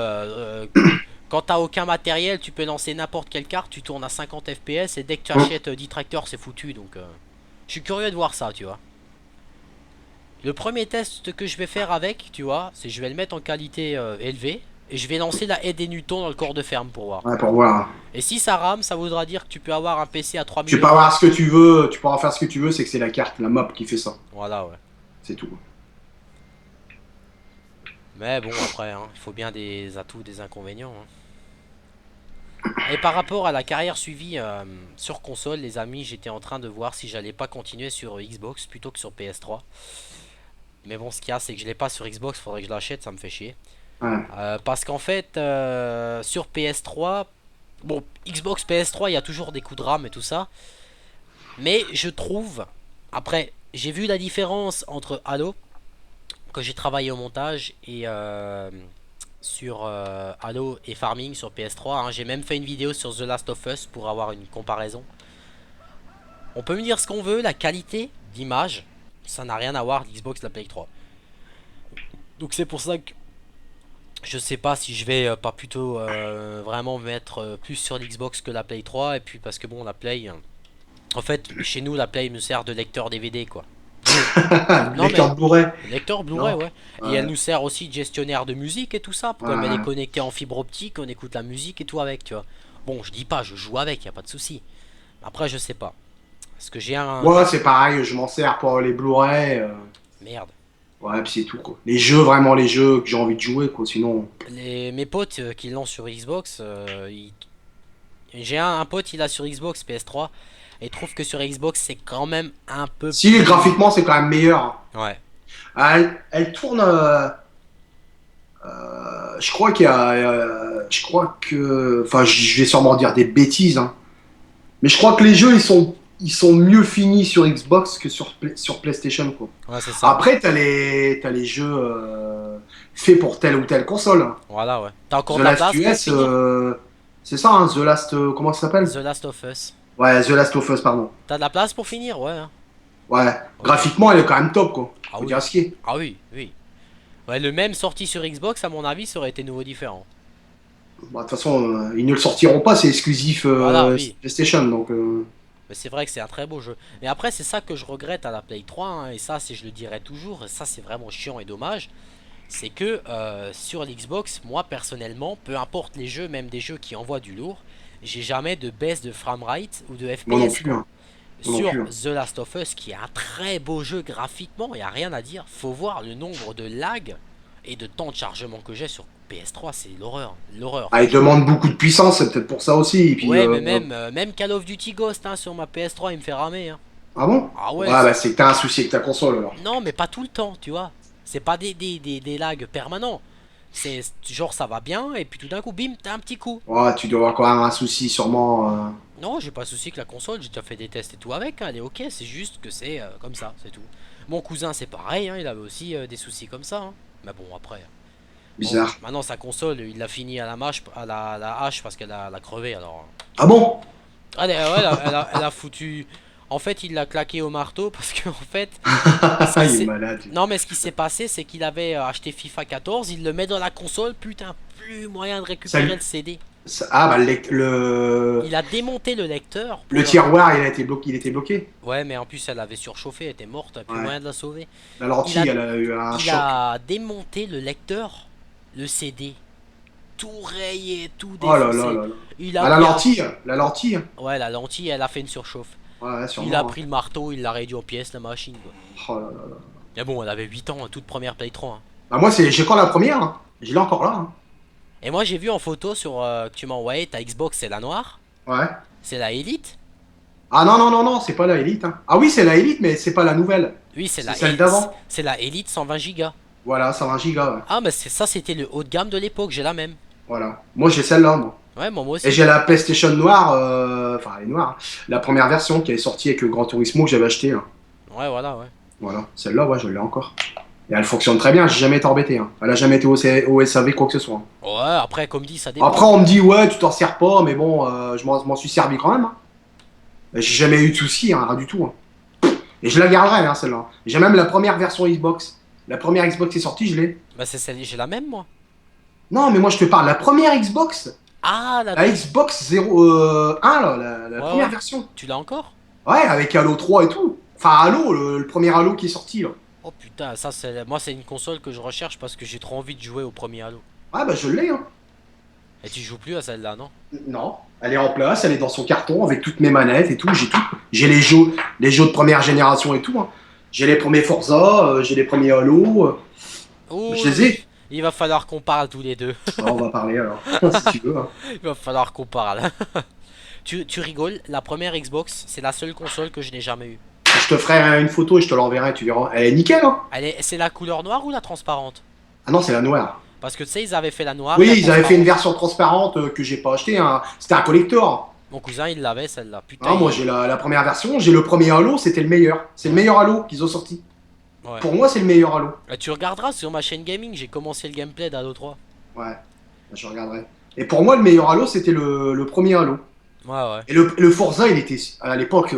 B: quand t'as aucun matériel, tu peux lancer n'importe quelle carte, tu tournes à 50 FPS et dès que tu achètes 10 tracteurs, c'est foutu. Donc je suis curieux de voir ça, tu vois. Le premier test que je vais faire avec, tu vois, c'est je vais le mettre en qualité élevée. Et je vais lancer la haie des Newtons dans le corps de ferme pour voir.
C: Ouais, pour voir.
B: Et si ça rame, ça voudra dire que tu peux avoir un PC à 3000
C: Tu peux avoir ce que tu veux, tu peux en faire ce que tu veux, c'est que c'est la carte, la map qui fait ça.
B: Voilà, ouais.
C: C'est tout.
B: Mais bon, après, hein, il faut bien des atouts, des inconvénients, hein. Et par rapport à la carrière suivie sur console, les amis, j'étais en train de voir si j'allais pas continuer sur Xbox plutôt que sur PS3. Mais bon, ce qu'il y a, c'est que je l'ai pas sur Xbox, faudrait que je l'achète, ça me fait chier.
C: Ouais.
B: Parce qu'en fait, sur PS3, bon, Xbox PS3, il y a toujours des coups de RAM et tout ça. Mais je trouve, après, j'ai vu la différence entre Halo, quand j'ai travaillé au montage, et sur Halo et Farming sur PS3. Hein. J'ai même fait une vidéo sur The Last of Us pour avoir une comparaison. On peut me dire ce qu'on veut, la qualité d'image, ça n'a rien à voir d'Xbox de la Play 3. Donc c'est pour ça que je sais pas si je vais pas plutôt vraiment mettre plus sur l'Xbox que la Play 3. Et puis parce que bon, la Play, en fait chez nous la Play me sert de lecteur DVD quoi. Non,
C: Lecteur de Blu-ray.
B: Lecteur Blu-ray,
C: Non.
B: ouais. Et elle nous sert aussi de gestionnaire de musique et tout ça. Comme elle est connectée en fibre optique, on écoute la musique et tout avec, tu vois. Bon, je dis pas, je joue avec, y a pas de souci. Après, je sais pas. Parce que j'ai un.
C: Moi, c'est pareil, je m'en sers pour les Blu-ray.
B: Merde.
C: Ouais, puis c'est tout, quoi. Les jeux, vraiment les jeux que j'ai envie de jouer, quoi. Sinon.
B: Mes potes qui l'ont sur Xbox, j'ai un pote, il a sur Xbox PS3. Et trouve que sur Xbox, c'est quand même un peu.
C: Si, graphiquement, c'est quand même meilleur.
B: Ouais.
C: Elle tourne. Je crois qu'il y a. Je crois que. Enfin, je vais sûrement dire des bêtises, hein. Mais je crois que les jeux, ils sont mieux finis sur Xbox que sur PlayStation, quoi.
B: Ouais, c'est ça.
C: Après, t'as les jeux faits pour telle ou telle console, hein.
B: Voilà, ouais. T'as encore
C: The
B: de la
C: Last
B: place pour
C: US,
B: finir
C: c'est ça, hein, The Last, comment ça s'appelle?
B: The Last of Us.
C: Ouais, The Last of Us, pardon.
B: T'as de la place pour finir, ouais, hein.
C: Ouais,
B: Ok.
C: graphiquement, elle est quand même top, quoi.
B: Ah
C: Faut
B: oui.
C: dire ce qui est.
B: Ah oui, oui. Ouais, le même sorti sur Xbox, à mon avis, ça aurait été nouveau différent.
C: Bah, de toute façon, ils ne le sortiront pas, c'est exclusif
B: Voilà, oui.
C: PlayStation, donc.
B: Mais c'est vrai que c'est un très beau jeu. Mais après, c'est ça que je regrette à la Play 3, hein, et ça, je le dirai toujours, et ça, c'est vraiment chiant et dommage. C'est que sur l'Xbox, moi personnellement, peu importe les jeux, même des jeux qui envoient du lourd, j'ai jamais de baisse de framerate ou de
C: Moi non
B: FPS.
C: plus, hein. Moi non
B: Sur
C: plus, hein.
B: The Last of Us, qui est un très beau jeu graphiquement, il n'y a rien à dire. Faut voir le nombre de lag et de temps de chargement que j'ai sur PS3, c'est l'horreur. L'horreur.
C: Ah, il demande beaucoup de puissance, c'est peut-être pour ça aussi. Et puis,
B: Ouais, mais même Call of Duty Ghost, hein, sur ma PS3, il me fait ramer, hein.
C: Ah bon?
B: Ah
C: Ouais,
B: ouais,
C: bah c'est que t'as un souci avec ta console alors.
B: non, mais pas tout le temps, tu vois. C'est pas des lags permanents. C'est genre ça va bien, et puis tout d'un coup, bim, t'as un petit coup.
C: Ouais, tu dois avoir quand même un souci sûrement.
B: Non, j'ai pas de souci avec la console, j'ai déjà fait des tests et tout avec, hein, elle est ok, c'est juste que c'est comme ça, c'est tout. Mon cousin, c'est pareil, hein, il avait aussi des soucis comme ça, hein. Mais bon, après. Bon,
C: Bizarre.
B: maintenant, sa console, il l'a fini à la hache parce qu'elle a crevé, alors.
C: Ah bon?
B: Ouais, elle a foutu. En fait, il l'a claqué au marteau parce que, en fait.
C: Il est
B: c'est-
C: malade.
B: Non, mais ce qui s'est passé, c'est qu'il avait acheté FIFA 14, il le met dans la console, putain, plus moyen de récupérer
C: Salut.
B: le CD.
C: Ah bah le
B: Il a démonté le lecteur. pour
C: le tiroir il a été bloqué, il était bloqué.
B: Ouais, mais en plus, elle avait surchauffé, elle était morte, plus
C: Ouais.
B: moyen de la sauver.
C: La lentille,
B: Il a-
C: elle a eu un
B: Il
C: choc.
B: a démonté le lecteur, le CD, tout rayé, tout
C: Oh là
B: défoncé.
C: là là là.
B: Il a
C: Ah, la
B: pris un-
C: lentille, la lentille.
B: Ouais, la lentille, elle a fait une surchauffe.
C: Ouais, sûrement.
B: Il a pris le marteau, il l'a réduit en pièces, la machine, quoi.
C: Oh là là là.
B: Mais bon, elle avait 8 ans, toute première Play 3, hein.
C: Bah moi j'ai quand la première, hein. Je l'ai encore là, hein.
B: Et moi, j'ai vu en photo sur que tu m'as envoyé, ta Xbox, c'est la noire,
C: Ouais.
B: c'est la Elite.
C: Ah non non non non, c'est pas la Elite, hein. Ah oui, c'est la Elite, mais c'est pas la nouvelle.
B: Oui, c'est la
C: C'est celle
B: Elite.
C: d'avant.
B: C'est la Elite 120 Go.
C: Voilà, 120 Go, ouais.
B: Ah, mais ça, c'était le haut de gamme de l'époque, j'ai la même.
C: Voilà. Moi j'ai celle-là, moi.
B: Ouais, moi aussi.
C: Et j'ai la PlayStation noire, enfin elle est noire, hein. La première version qui est sortie avec le Gran Turismo que j'avais acheté, hein.
B: Ouais, voilà, ouais.
C: Voilà, celle-là, ouais, je l'ai encore. Et elle fonctionne très bien, j'ai jamais été embêté, hein. Elle a jamais été au SAV quoi que ce soit, hein.
B: Ouais, après, comme dit, ça dépend.
C: Après, on me dit, ouais, tu t'en sers pas, mais bon, je m'en suis servi quand même, hein. Et j'ai jamais eu de soucis, hein, rien du tout, hein. Et je la garderai, hein, celle-là. J'ai même la première version Xbox. La première Xbox qui est sortie, je l'ai.
B: Bah, c'est celle, j'ai la même, moi.
C: Non, mais moi, je te parle, la première Xbox.
B: Ah,
C: La Xbox 1, là, la
B: Ouais,
C: première
B: ouais.
C: version.
B: Tu l'as encore?
C: Ouais, avec Halo 3 et tout. Enfin, Halo, le premier Halo qui est sorti, là.
B: Oh putain, ça, moi, c'est une console que je recherche parce que j'ai trop envie de jouer au premier Halo.
C: Ouais, bah, je l'ai, hein.
B: Et tu joues plus à celle-là, non?
C: Non, elle est en place, elle est dans son carton avec toutes mes manettes et tout. J'ai tout. J'ai les jeux de première génération et tout, hein. J'ai les premiers Forza, j'ai les premiers Halo.
B: Oh,
C: Je les ai.
B: il va falloir qu'on parle tous les deux.
C: On va parler alors, si tu veux, hein.
B: Il va falloir qu'on parle. Tu rigoles, la première Xbox, c'est la seule console que je n'ai jamais eue.
C: Je te ferai une photo et je te l'enverrai, tu verras. Elle est nickel, hein.
B: C'est la couleur noire ou la transparente?
C: Ah non, c'est la noire.
B: Parce que tu sais, ils avaient fait la noire.
C: Oui,
B: et la
C: ils avaient fait une
B: transparente.
C: version transparente que j'ai pas acheté, hein. C'était un collector.
B: Mon cousin, il l'avait celle-là. Putain.
C: Ah, moi, j'ai la première version, j'ai le premier Halo, c'était le meilleur. C'est le meilleur Halo qu'ils ont sorti.
B: Ouais.
C: Pour moi, c'est le meilleur Halo.
B: Tu regarderas sur ma chaîne gaming, j'ai commencé le gameplay d'Halo 3.
C: Ouais, je regarderai. Et pour moi, le meilleur Halo, c'était le premier Halo.
B: Ouais, ouais.
C: Et le Forza, il était à l'époque,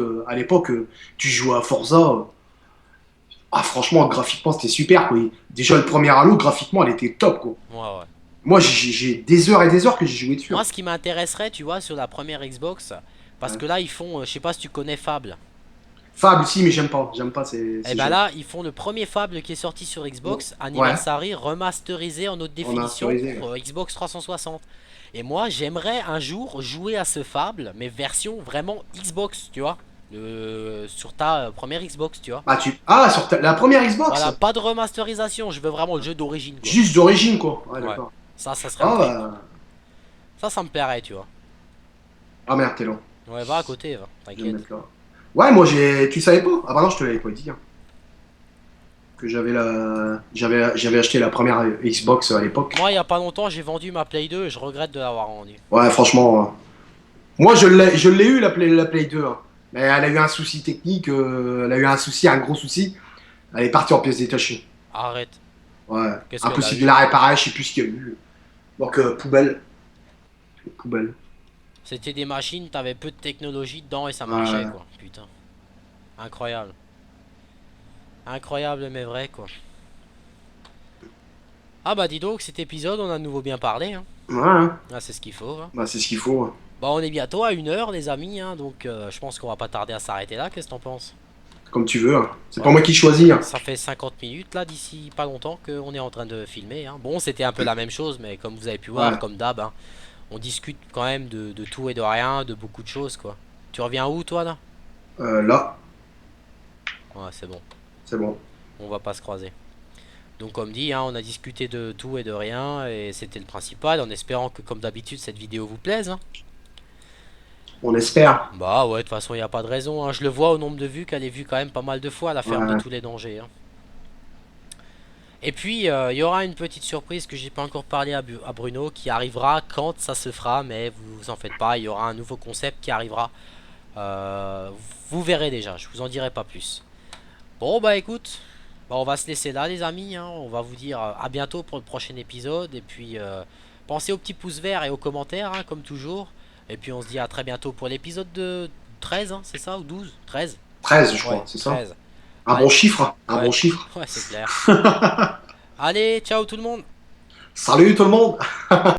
C: tu jouais à Forza. Ah, franchement, graphiquement, c'était super, quoi. Déjà, le premier Halo, graphiquement, elle était top, quoi.
B: Ouais, ouais.
C: Moi, j'ai des heures et des heures que j'ai joué dessus.
B: Moi, ce qui m'intéresserait, tu vois, sur la première Xbox, parce
C: Ouais.
B: que là, ils font, je sais pas si tu connais Fable.
C: Fable, si, mais j'aime pas. J'aime pas ces
B: Et
C: jeux.
B: ben là, ils font le premier Fable qui est sorti sur Xbox, Anniversary, remasterisé en haute définition
C: Remasterisé,
B: pour Xbox 360. Et moi, j'aimerais un jour jouer à ce Fable, mais version vraiment Xbox, tu vois. Sur ta première Xbox, tu vois.
C: Ah, sur la première Xbox.
B: Voilà, pas de remasterisation, je veux vraiment le jeu d'origine, quoi.
C: Juste d'origine, quoi. Ouais,
B: Ouais.
C: d'accord.
B: Ça serait
C: Ah,
B: un truc.
C: bah...
B: Ça me plairait, tu vois.
C: ah merde, t'es long.
B: Ouais, va à côté, va,
C: Je vais me
B: t'inquiète.
C: mettre là. Ouais, moi, tu savais pas? Ah bah non, je te l'avais pas dit, hein. Que j'avais acheté la première Xbox à l'époque.
B: Moi, il y a pas longtemps, j'ai vendu ma Play 2 et je regrette de l'avoir vendue.
C: Ouais, franchement, moi je l'ai eu la Play 2, hein. Mais elle a eu un souci technique, elle a eu un gros souci. Elle est partie en pièces détachées.
B: Arrête.
C: Ouais,
B: Qu'est-ce qu'elle a
C: impossible
B: eu?
C: de la réparer, je sais plus ce qu'il y a eu. Donc, poubelle. Poubelle.
B: C'était des machines, t'avais peu de technologie dedans et ça marchait
C: Ouais.
B: quoi. Putain. Incroyable. Incroyable mais vrai quoi. Ah bah dis donc, cet épisode on a de nouveau bien parlé hein.
C: Voilà.
B: Ah, c'est ce qu'il faut hein.
C: Bah, c'est ce qu'il faut.
B: Bon on est bientôt à 1 heure les amis hein, donc je pense qu'on va pas tarder à s'arrêter là, qu'est-ce que t'en penses?
C: Comme tu veux. C'est pas
B: Bon,
C: moi qui choisis.
B: ça fait 50 minutes là d'ici pas longtemps qu'on est en train de filmer hein. Bon c'était un peu la même chose mais comme vous avez pu voir,
C: Ouais.
B: comme d'hab hein, on discute quand même de tout et de rien, de beaucoup de choses quoi. Tu reviens où toi là?
C: Là,
B: Ouais c'est bon,
C: c'est bon.
B: on va pas se croiser. Donc comme dit, hein, on a discuté de tout et de rien et c'était le principal en espérant que comme d'habitude cette vidéo vous plaise. Hein.
C: On espère.
B: Bah ouais, de toute façon il n'y a pas de raison. Hein. Je le vois au nombre de vues qu'elle est vue quand même pas mal de fois, la ferme de
C: Ouais.
B: tous les dangers. Hein. Et puis il y aura une petite surprise que j'ai pas encore parlé à Bruno qui arrivera quand ça se fera, mais vous en faites pas, il y aura un nouveau concept qui arrivera. Euh, vous verrez déjà, je vous en dirai pas plus. Bon bah écoute, bah, on va se laisser là les amis, hein. On va vous dire à bientôt pour le prochain épisode. Et puis pensez aux petits pouces verts et aux commentaires hein, comme toujours. Et puis on se dit à très bientôt pour l'épisode de 13 hein, c'est ça ou 12 13
C: 13, je
B: Ouais
C: crois, c'est ça.
B: 13.
C: Un
B: Allez,
C: bon chiffre. Un
B: ouais,
C: bon chiffre.
B: ouais c'est clair. Allez ciao tout le monde.
C: Salut tout le monde.